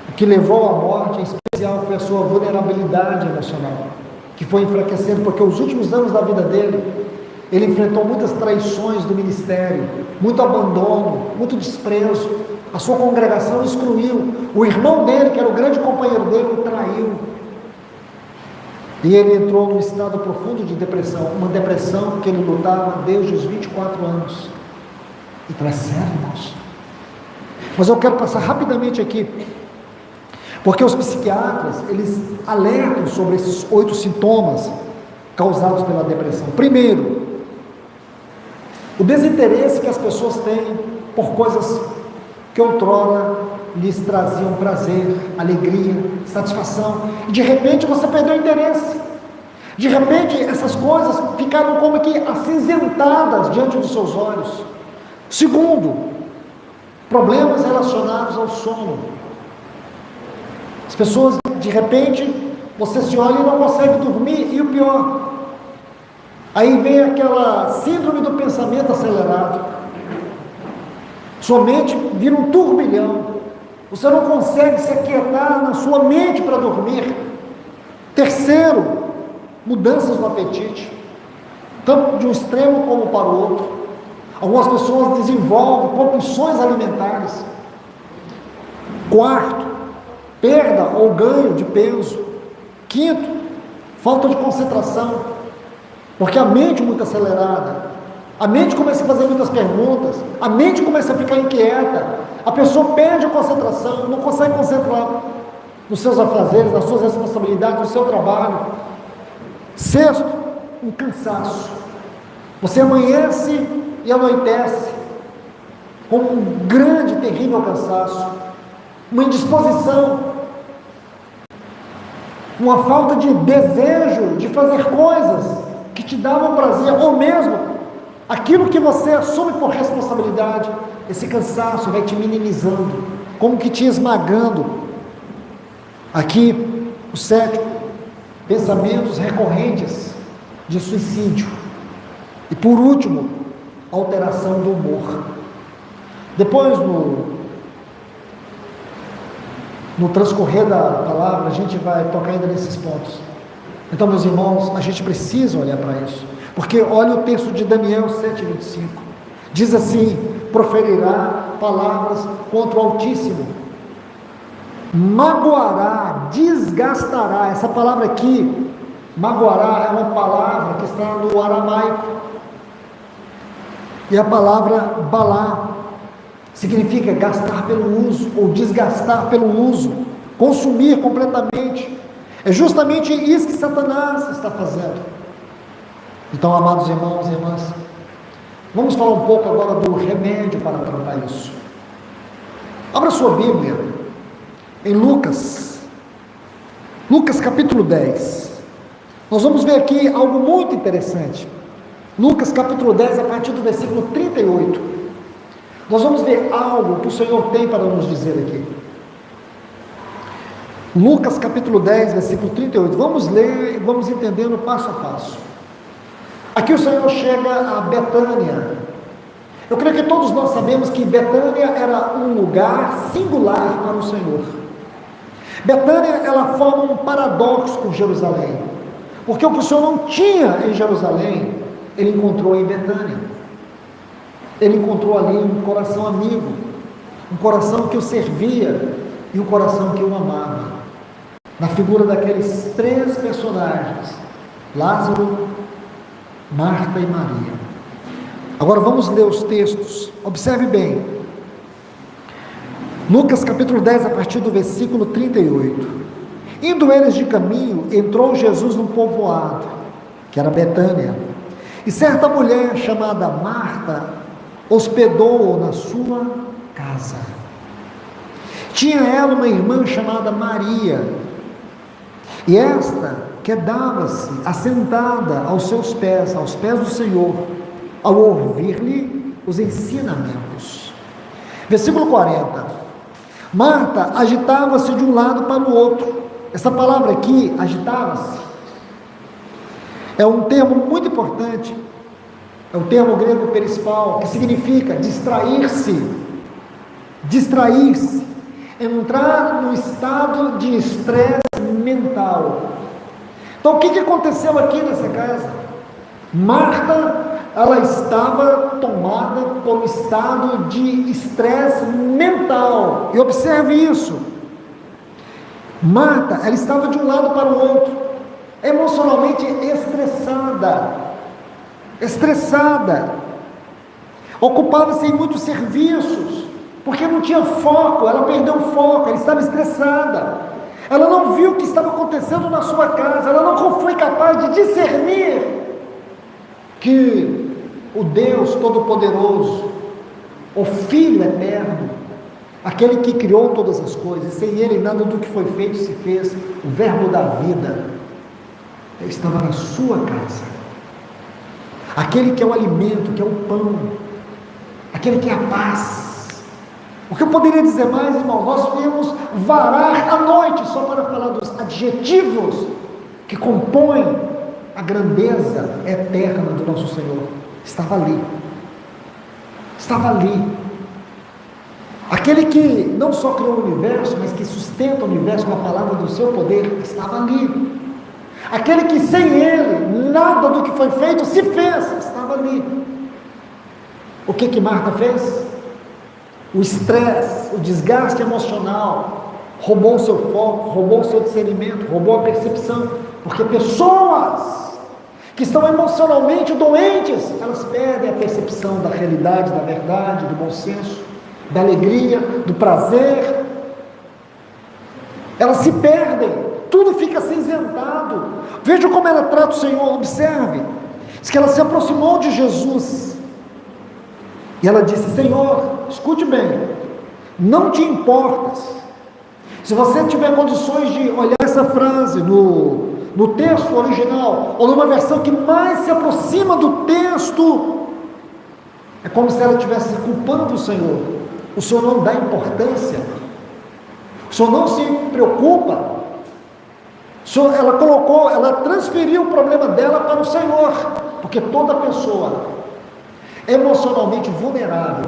o que levou à morte, em especial, foi a sua vulnerabilidade emocional, que foi enfraquecendo, porque os últimos anos da vida dele, ele enfrentou muitas traições do ministério, muito abandono, muito desprezo. A sua congregação o excluiu. O irmão dele, que era o grande companheiro dele, o traiu. E ele entrou num estado profundo de depressão, uma depressão que ele lutava desde os 24 anos. Então é sério, irmãos. Mas eu quero passar rapidamente aqui, porque os psiquiatras, eles alertam sobre esses 8 sintomas causados pela depressão. Primeiro, o desinteresse que as pessoas têm por coisas que outrora lhes traziam prazer, alegria, satisfação, e de repente você perdeu o interesse. De repente, essas coisas ficaram como que acinzentadas diante dos seus olhos. Segundo, problemas relacionados ao sono. As pessoas, de repente, você se olha e não consegue dormir, e o pior, aí vem aquela síndrome do pensamento acelerado. Sua mente vira um turbilhão. Você não consegue se aquietar na sua mente para dormir. Terceiro, mudanças no apetite, tanto de um extremo como para o outro. Algumas pessoas desenvolvem compulsões alimentares. Quarto, perda ou ganho de peso. Quinto, falta de concentração, porque a mente é muito acelerada, a mente começa a fazer muitas perguntas, a mente começa a ficar inquieta, a pessoa perde a concentração, não consegue concentrar nos seus afazeres, nas suas responsabilidades, no seu trabalho. Sexto, um cansaço. Você amanhece e anoitece com um grande, terrível cansaço, uma indisposição, uma falta de desejo de fazer coisas que te davam prazer, ou mesmo aquilo que você assume por responsabilidade. Esse cansaço vai te minimizando, como que te esmagando. Aqui, o sétimo, pensamentos recorrentes de suicídio. E por último, alteração do humor. Depois, no transcorrer da palavra, a gente vai tocar ainda nesses pontos. Então, meus irmãos, a gente precisa olhar para isso, porque olha o texto de Daniel 7,25, diz assim: proferirá palavras contra o Altíssimo, magoará, desgastará. Essa palavra aqui, magoará, é uma palavra que está no aramaico, e a palavra balá significa gastar pelo uso, ou desgastar pelo uso, consumir completamente. É justamente isso que Satanás está fazendo. Então, amados irmãos e irmãs, vamos falar um pouco agora do remédio para tratar isso. Abra sua Bíblia em Lucas capítulo 10. Nós vamos ver aqui algo muito interessante. Lucas capítulo 10, a partir do versículo 38. Nós vamos ver algo que o Senhor tem para nos dizer aqui. Lucas capítulo 10, versículo 38. Vamos ler e vamos entendendo passo a passo. Aqui o Senhor chega a Betânia. Eu creio que todos nós sabemos que Betânia era um lugar singular para o Senhor. Betânia, ela forma um paradoxo com Jerusalém, porque o que o Senhor não tinha em Jerusalém, Ele encontrou em Betânia. Ele encontrou ali um coração amigo, um coração que o servia e um coração que o amava, na figura daqueles três personagens: Lázaro, Marta e Maria. Agora vamos ler os textos, observe bem. Lucas capítulo 10, a partir do versículo 38. Indo eles de caminho, entrou Jesus num povoado, que era Betânia, e certa mulher chamada Marta hospedou-o na sua casa. Tinha ela uma irmã chamada Maria, e esta quedava-se assentada aos pés do Senhor, ao ouvir-lhe os ensinamentos. Versículo 40. Marta agitava-se de um lado para o outro. Essa palavra aqui, agitava-se, é um termo muito importante. É o termo grego perispal, que significa distrair-se, entrar num estado de estresse mental. Então, o que aconteceu aqui nessa casa? Marta, ela estava tomada por um estado de estresse mental, e observe isso. Marta, ela estava de um lado para o outro, emocionalmente estressada, ocupava-se em muitos serviços, porque não tinha foco, ela perdeu o foco, ela estava estressada, ela não viu o que estava acontecendo na sua casa, ela não foi capaz de discernir que o Deus Todo-Poderoso, o Filho Eterno, aquele que criou todas as coisas, sem Ele nada do que foi feito se fez, o Verbo da vida, estava na sua casa. Aquele que é o alimento, que é o pão, aquele que é a paz. O que eu poderia dizer mais, irmão? Nós viemos varar a noite só para falar dos adjetivos que compõem a grandeza eterna do nosso Senhor. Estava ali. Estava ali. Aquele que não só criou o universo, mas que sustenta o universo com a palavra do seu poder, estava ali. Aquele que sem ele, nada do que foi feito se fez, estava ali. O que Marta fez? O estresse, o desgaste emocional, roubou o seu foco, roubou o seu discernimento, roubou a percepção, porque pessoas que estão emocionalmente doentes, elas perdem a percepção da realidade, da verdade, do bom senso, da alegria, do prazer, elas se perdem, tudo fica cinzentado. Veja como ela trata o Senhor, observe, diz que ela se aproximou de Jesus, e ela disse: Senhor, escute bem, não te importas, se você tiver condições de olhar essa frase no texto original, ou numa versão que mais se aproxima do texto, é como se ela estivesse culpando o Senhor. O Senhor não dá importância, o Senhor não se preocupa, ela transferiu o problema dela para o Senhor, porque toda pessoa emocionalmente vulnerável,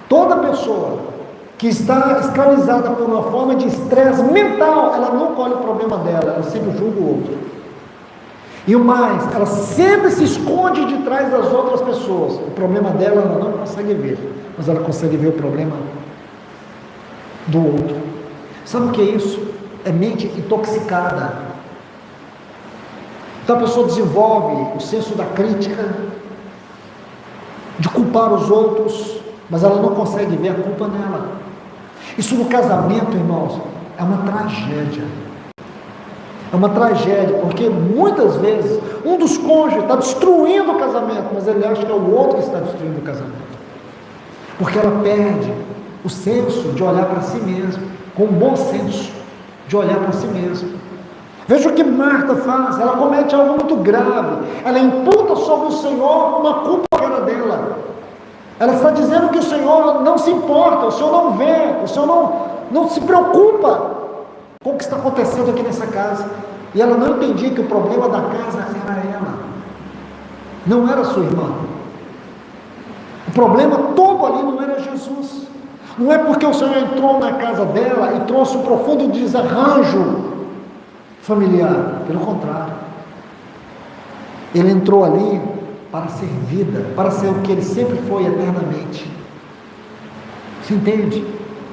toda pessoa que está escravizada por uma forma de estresse mental, ela nunca olha o problema dela, ela sempre julga o outro. E o mais, ela sempre se esconde de trás das outras pessoas. O problema dela ela não consegue ver, mas ela consegue ver o problema do outro. Sabe o que é isso? É mente intoxicada. Então a pessoa desenvolve o senso da crítica, de culpar os outros, mas ela não consegue ver a culpa nela. Isso no casamento, irmãos, é uma tragédia. É uma tragédia, porque muitas vezes um dos cônjuges está destruindo o casamento, mas ele acha que é o outro que está destruindo o casamento, porque ela perde o senso de olhar para si mesmo, com um bom senso de olhar para si mesmo. Veja o que Marta faz, ela comete algo muito grave, ela imputa sobre o Senhor uma culpa que era dela. Ela está dizendo que o Senhor não se importa, o Senhor não vê, o Senhor não se preocupa com o que está acontecendo aqui nessa casa. E ela não entendia que o problema da casa era ela, não era sua irmã. O problema todo ali não era Jesus. Não é porque o Senhor entrou na casa dela e trouxe um profundo desarranjo familiar, pelo contrário, ele entrou ali para ser vida, para ser o que ele sempre foi eternamente. Você entende?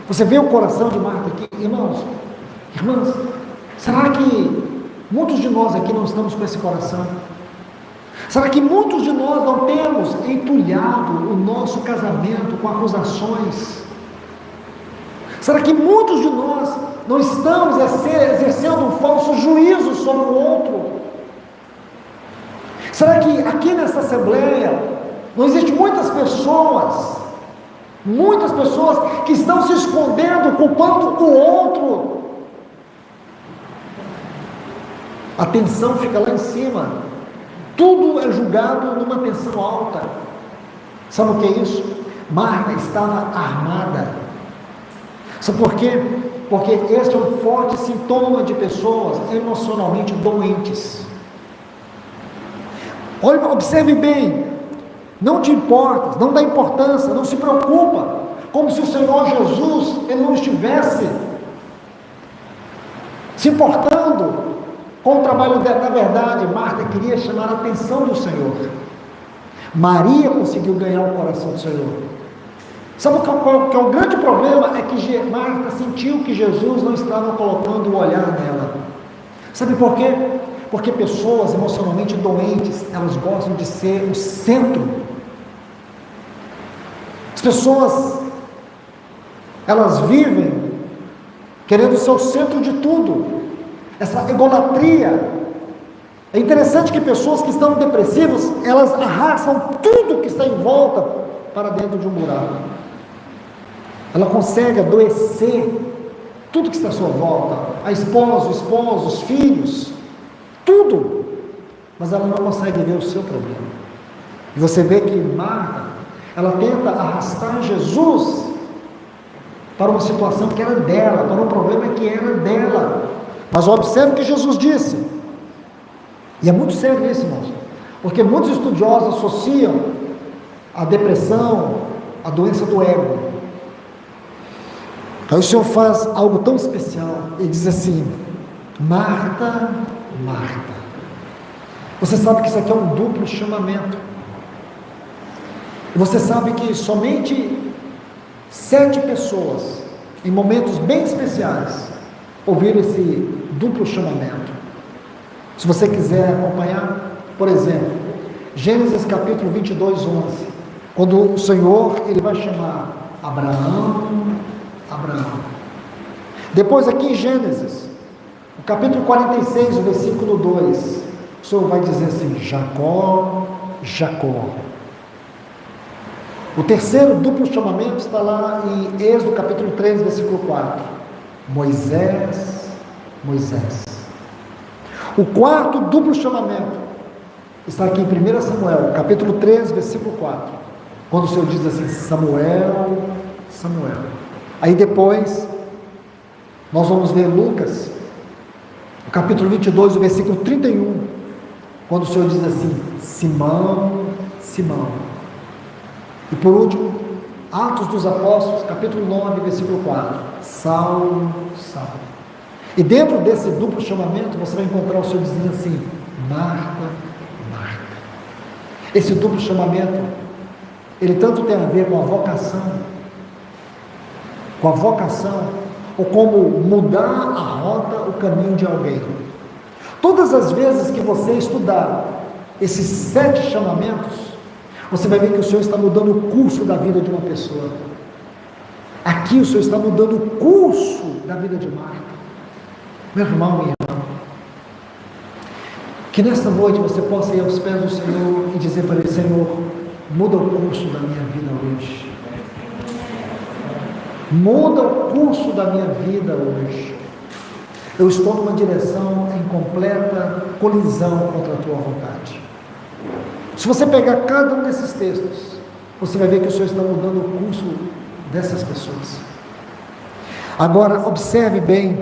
Você vê o coração de Marta aqui, irmãos, irmãs, será que muitos de nós aqui não estamos com esse coração? Será que muitos de nós não temos entulhado o nosso casamento com acusações? Será que muitos de nós não estamos exercendo um falso juízo sobre o outro? Será que aqui nessa assembleia não existem muitas pessoas que estão se escondendo, culpando o outro? A tensão fica lá em cima, tudo é julgado numa tensão alta. Sabe o que é isso? Marta estava armada. Sabe por quê? Porque este é um forte sintoma de pessoas emocionalmente doentes. Olha, observe bem, não te importas, não dá importância, não se preocupa, como se o Senhor Jesus, ele não estivesse se importando com o trabalho dela. Na verdade, Marta queria chamar a atenção do Senhor. Maria conseguiu ganhar o coração do Senhor. Sabe qual que é o grande problema? É que Marta sentiu que Jesus não estava colocando o olhar nela. Sabe por quê? Porque pessoas emocionalmente doentes, elas gostam de ser o centro. As pessoas, elas vivem querendo ser o centro de tudo. Essa egolatria. É interessante que pessoas que estão depressivas, elas arrastam tudo que está em volta para dentro de um buraco. Ela consegue adoecer tudo que está à sua volta, a esposa, o esposo, os filhos, tudo, mas ela não consegue ver o seu problema. E você vê que Marta, ela tenta arrastar Jesus para uma situação que era dela, para um problema que era dela. Mas observe o que Jesus disse, e é muito sério isso, irmãos, porque muitos estudiosos associam a depressão à doença do ego. Aí o Senhor faz algo tão especial, e diz assim: Marta, Marta. Você sabe que isso aqui é um duplo chamamento. E você sabe que somente 7 pessoas, em momentos bem especiais, ouviram esse duplo chamamento. Se você quiser acompanhar, por exemplo, Gênesis capítulo 22, 11, quando o Senhor, ele vai chamar Abraão, Abraão. Depois aqui em Gênesis, no capítulo 46, o versículo 2, o Senhor vai dizer assim: Jacó, Jacó. O terceiro duplo chamamento está lá em Êxodo capítulo 3, versículo 4, Moisés, Moisés. O quarto duplo chamamento está aqui em 1 Samuel, capítulo 3, versículo 4, quando o Senhor diz assim: Samuel, Samuel. Aí depois, nós vamos ver Lucas, o capítulo 22, o versículo 31, quando o Senhor diz assim: Simão, Simão. E por último, Atos dos Apóstolos, capítulo 9, versículo 4, Saulo, Saulo. E dentro desse duplo chamamento, você vai encontrar o Senhor dizendo assim: Marta, Marta. Esse duplo chamamento, ele tanto tem a ver com a vocação, ou como mudar a rota, o caminho de alguém. Todas as vezes que você estudar esses 7 chamamentos, você vai ver que o Senhor está mudando o curso da vida de uma pessoa. Aqui o Senhor está mudando o curso da vida de Marta. Meu irmão, minha irmã, que nesta noite você possa ir aos pés do Senhor e dizer para Ele: Senhor, muda o curso da minha vida hoje. Muda o curso da minha vida hoje. Eu estou numa direção em completa colisão contra a tua vontade. Se você pegar cada um desses textos, você vai ver que o Senhor está mudando o curso dessas pessoas. Agora, observe bem.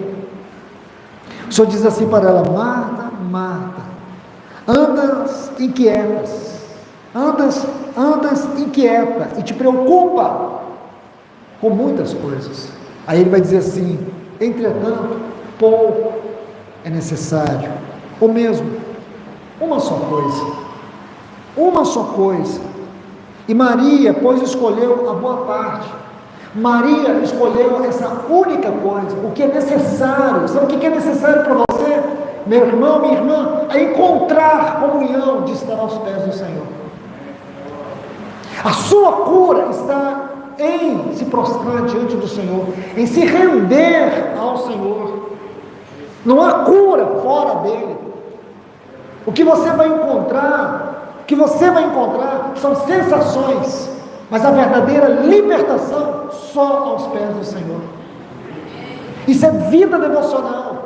O Senhor diz assim para ela: Marta, Marta, andas inquietas, andas inquieta e te preocupa com muitas coisas. Aí ele vai dizer assim: entretanto, pouco é necessário, ou mesmo, uma só coisa. E Maria, pois, escolheu a boa parte. Maria escolheu essa única coisa, o que é necessário. Sabe o que é necessário para você, meu irmão, minha irmã? É encontrar comunhão de estar aos pés do Senhor. A sua cura está em se prostrar diante do Senhor, em se render ao Senhor. Não há cura fora dele. O que você vai encontrar são sensações, mas a verdadeira libertação só aos pés do Senhor. Isso é vida devocional.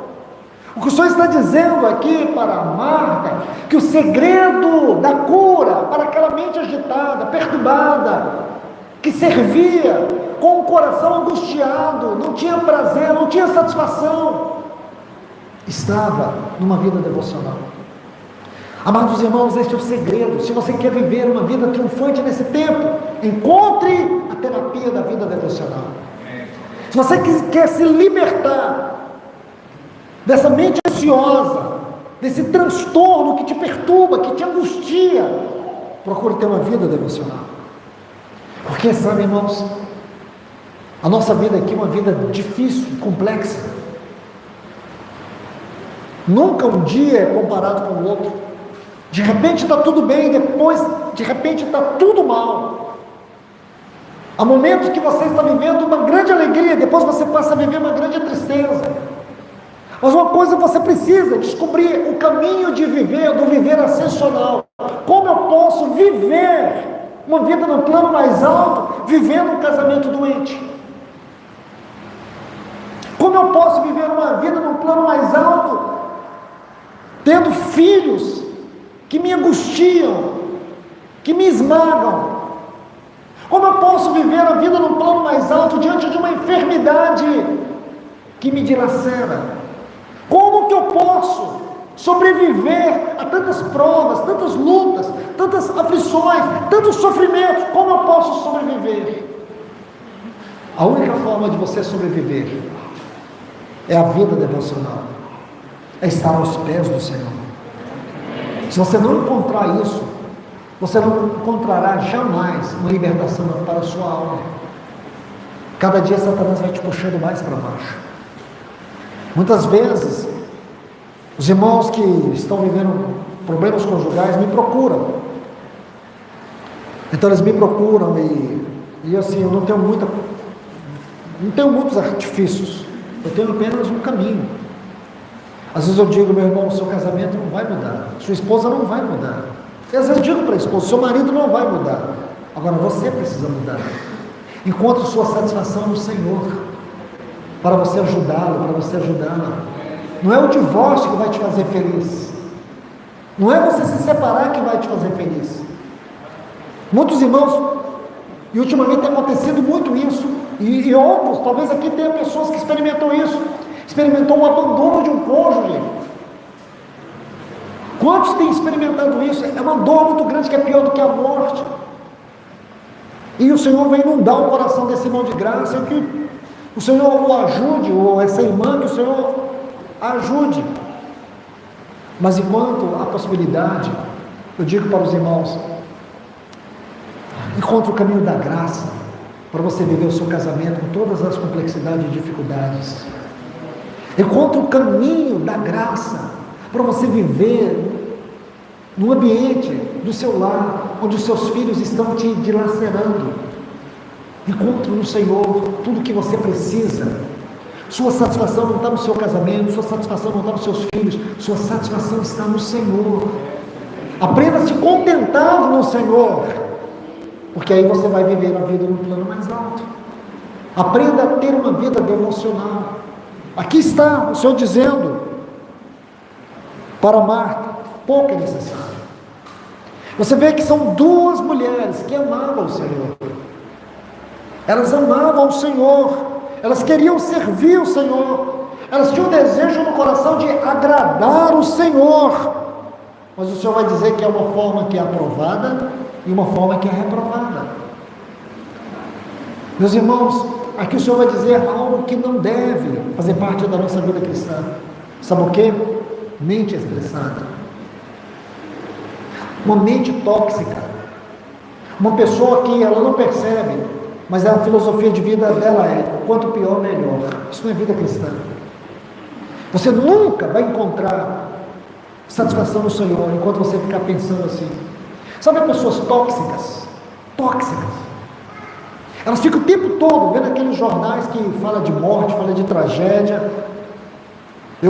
O que o Senhor está dizendo aqui para Marta, que o segredo da cura para aquela mente agitada, perturbada, que servia com o coração angustiado, não tinha prazer, não tinha satisfação, estava numa vida devocional. Amados irmãos, este é o segredo. Se você quer viver uma vida triunfante nesse tempo, encontre a terapia da vida devocional. Se você quer se libertar dessa mente ansiosa, desse transtorno que te perturba, que te angustia, procure ter uma vida devocional. Porque, sabe, irmãos, a nossa vida aqui é uma vida difícil, complexa. Nunca um dia é comparado com o outro. De repente está tudo bem, depois de repente está tudo mal. Há momentos que você está vivendo uma grande alegria, depois você passa a viver uma grande tristeza. Mas uma coisa você precisa descobrir: o caminho de viver, do viver ascensional. Como eu posso viver uma vida no plano mais alto, vivendo um casamento doente? Como eu posso viver uma vida no plano mais alto, tendo filhos que me angustiam, que me esmagam. Como eu posso viver a vida num plano mais alto diante de uma enfermidade que me dilacera? Como que eu posso sobreviver a tantas provas, tantas lutas, tantas aflições, tantos sofrimentos? Como eu posso sobreviver? A única forma de você sobreviver é a vida devocional, é estar aos pés do Senhor. Se você não encontrar isso, você não encontrará jamais uma libertação para a sua alma. Cada dia Satanás vai te puxando mais para baixo. Muitas vezes, os irmãos que estão vivendo problemas conjugais me procuram. Então eles me procuram e assim, eu não tenho muitos artifícios, eu tenho apenas um caminho. Às vezes eu digo, meu irmão, seu casamento não vai mudar, sua esposa não vai mudar. E às vezes eu digo para a esposa, seu marido não vai mudar. Agora você precisa mudar. Encontre sua satisfação no Senhor, para você ajudá-lo, para você ajudá-la. Não é o divórcio que vai te fazer feliz. Não é você se separar que vai te fazer feliz. Muitos irmãos, e ultimamente tem acontecido muito isso, e outros, talvez aqui tenha pessoas que experimentam isso, experimentou o abandono de um cônjuge. Quantos têm experimentado isso? É uma dor muito grande que é pior do que a morte. E o Senhor vem inundar o coração desse irmão de graça, que o Senhor o ajude, ou essa irmã, que o Senhor ajude. Mas enquanto há possibilidade, eu digo para os irmãos, encontre o caminho da graça, para você viver o seu casamento com todas as complexidades e dificuldades. Encontre o caminho da graça, para você viver no ambiente do seu lar, onde os seus filhos estão te dilacerando. Encontre no Senhor tudo o que você precisa. Sua satisfação não está no seu casamento, sua satisfação não está nos seus filhos, sua satisfação está no Senhor. Aprenda a se contentar no Senhor, porque aí você vai viver a vida no plano mais alto. Aprenda a ter uma vida devocional. Aqui está o Senhor dizendo para Marta, pouco é necessário. Você vê que são duas mulheres que amavam o Senhor. Elas amavam o Senhor, elas queriam servir o Senhor, elas tinham um desejo no coração de agradar o Senhor. Mas o Senhor vai dizer que é uma forma que é aprovada e uma forma que é reprovada. Meus irmãos, aqui o Senhor vai dizer algo que não deve fazer parte da nossa vida cristã. Sabe o que? Mente estressada, uma mente tóxica, uma pessoa que ela não percebe, mas a filosofia de vida dela é, quanto pior, melhor. Isso não é vida cristã. Você nunca vai encontrar satisfação no Senhor enquanto você ficar pensando assim. Sabe pessoas tóxicas? Elas ficam o tempo todo vendo aqueles jornais que falam de morte, falam de tragédia.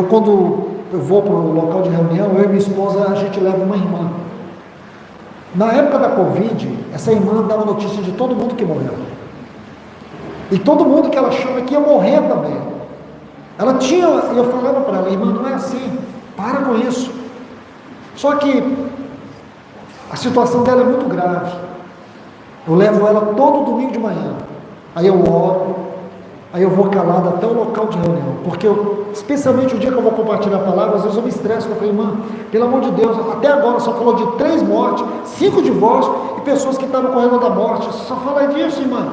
Quando eu vou para o local de reunião, eu e minha esposa, a gente leva uma irmã. Na época da Covid, essa irmã dava notícia de todo mundo que morreu. E todo mundo que ela achava que ia morrer também. Ela tinha, e eu falava para ela, irmã, não é assim, para com isso. Só que a situação dela é muito grave. Eu levo ela todo domingo de manhã. Aí eu oro, aí eu vou calado até o local de reunião. Porque especialmente o dia que eu vou compartilhar a palavra, às vezes eu me estresso. Eu falei, irmã, pelo amor de Deus, até agora só falou de 3 mortes, 5 divórcios e pessoas que estavam correndo da morte. Só fala disso, irmã.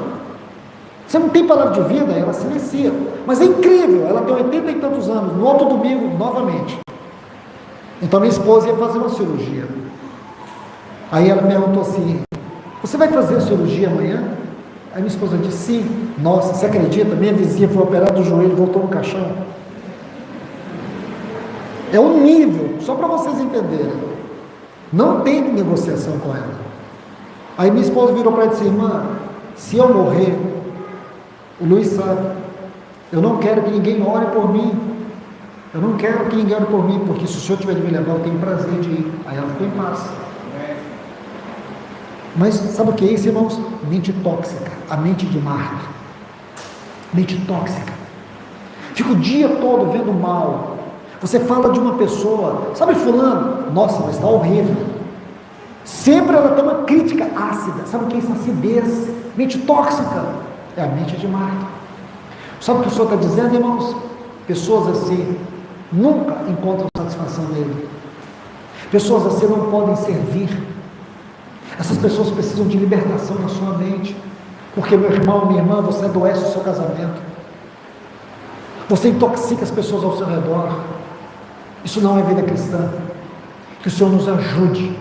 Você não tem palavra de vida? Ela silencia. Mas é incrível, ela tem 80 e tantos anos. No outro domingo, novamente. Então minha esposa ia fazer uma cirurgia. Aí ela perguntou assim, você vai fazer a cirurgia amanhã? Aí minha esposa disse, sim. Nossa, você acredita? Minha vizinha foi operada do joelho e voltou no caixão. É um nível, só para vocês entenderem. Não tem negociação com ela. Aí minha esposa virou para ela e disse, irmã, se eu morrer, o Luiz sabe, eu não quero que ninguém ore por mim. Eu não quero que ninguém ore por mim, porque se o Senhor tiver de me levar, eu tenho prazer de ir. Aí ela ficou em paz. Mas sabe o que é isso, irmãos? Mente tóxica, a mente de Marta. Mente tóxica. Fica o dia todo vendo mal. Você fala de uma pessoa, sabe fulano? Nossa, mas está horrível. Sempre ela tem uma crítica ácida. Sabe o que é isso? Acidez, mente tóxica. É a mente de Marta. Sabe o que o Senhor está dizendo, irmãos? Pessoas assim nunca encontram satisfação nele. Pessoas assim não podem servir. Essas pessoas precisam de libertação na sua mente. Porque, meu irmão, minha irmã, você adoece o seu casamento. Você intoxica as pessoas ao seu redor. Isso não é vida cristã. Que o Senhor nos ajude.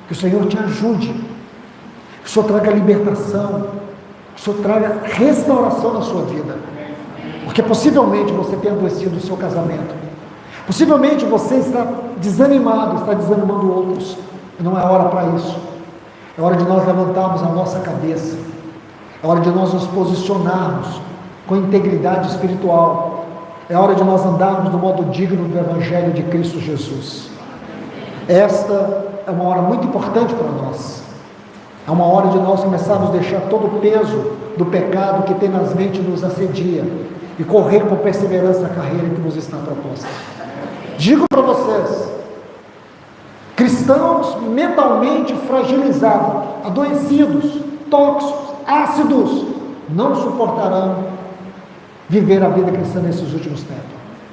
Que o Senhor te ajude. Que o Senhor traga libertação. Que o Senhor traga restauração na sua vida. Porque possivelmente você tem adoecido o seu casamento. Possivelmente você está desanimado, está desanimando outros. E não é hora para isso. É hora de nós levantarmos a nossa cabeça. É hora de nós nos posicionarmos com integridade espiritual. É hora de nós andarmos no modo digno do Evangelho de Cristo Jesus. Esta é uma hora muito importante para nós. É uma hora de nós começarmos a deixar todo o peso do pecado que tenazmente nos assedia e correr com perseverança a carreira que nos está proposta. Digo para vocês, cristãos mentalmente fragilizados, adoecidos, tóxicos, ácidos, não suportarão viver a vida cristã nesses últimos tempos.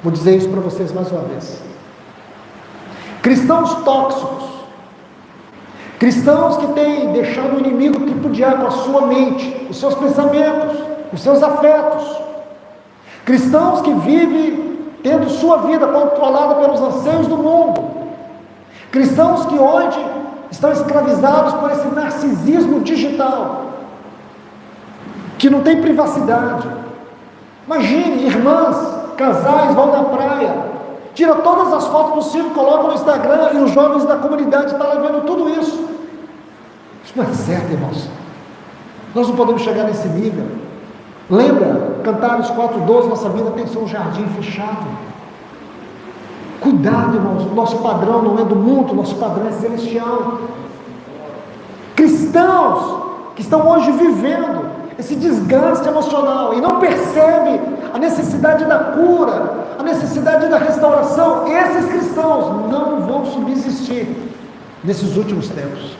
Vou dizer isso para vocês mais uma vez. Cristãos tóxicos, cristãos que têm deixado o inimigo tripudiar com a sua mente, os seus pensamentos, os seus afetos, cristãos que vivem tendo sua vida controlada pelos anseios do mundo, cristãos que hoje estão escravizados por esse narcisismo digital, que não tem privacidade. Imagine, irmãs, casais vão na praia, tira todas as fotos possíveis, colocam no Instagram e os jovens da comunidade estão vendo tudo isso. Isso não é certo, irmãos. Nós não podemos chegar nesse nível. Lembra, Cantares 4:12, nossa vida tem que ser um jardim fechado. Cuidado, irmãos, nosso padrão não é do mundo, nosso padrão é celestial. Cristãos que estão hoje vivendo esse desgaste emocional e não percebem a necessidade da cura, a necessidade da restauração, esses cristãos não vão subsistir nesses últimos tempos.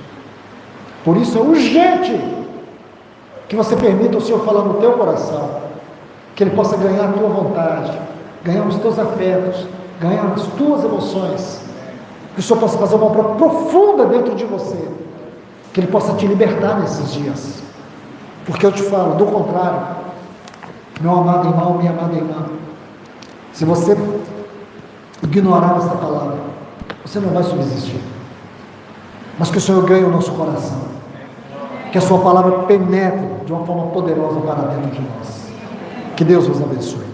Por isso é urgente que você permita o Senhor falar no teu coração, que Ele possa ganhar a tua vontade, ganhar os teus afetos, ganhar as tuas emoções, que o Senhor possa fazer uma obra profunda dentro de você, que Ele possa te libertar nesses dias. Porque eu te falo, do contrário, meu amado irmão, minha amada irmã, se você ignorar esta palavra, você não vai subsistir. Mas que o Senhor ganhe o nosso coração, que a sua palavra penetre de uma forma poderosa para dentro de nós. Que Deus nos abençoe.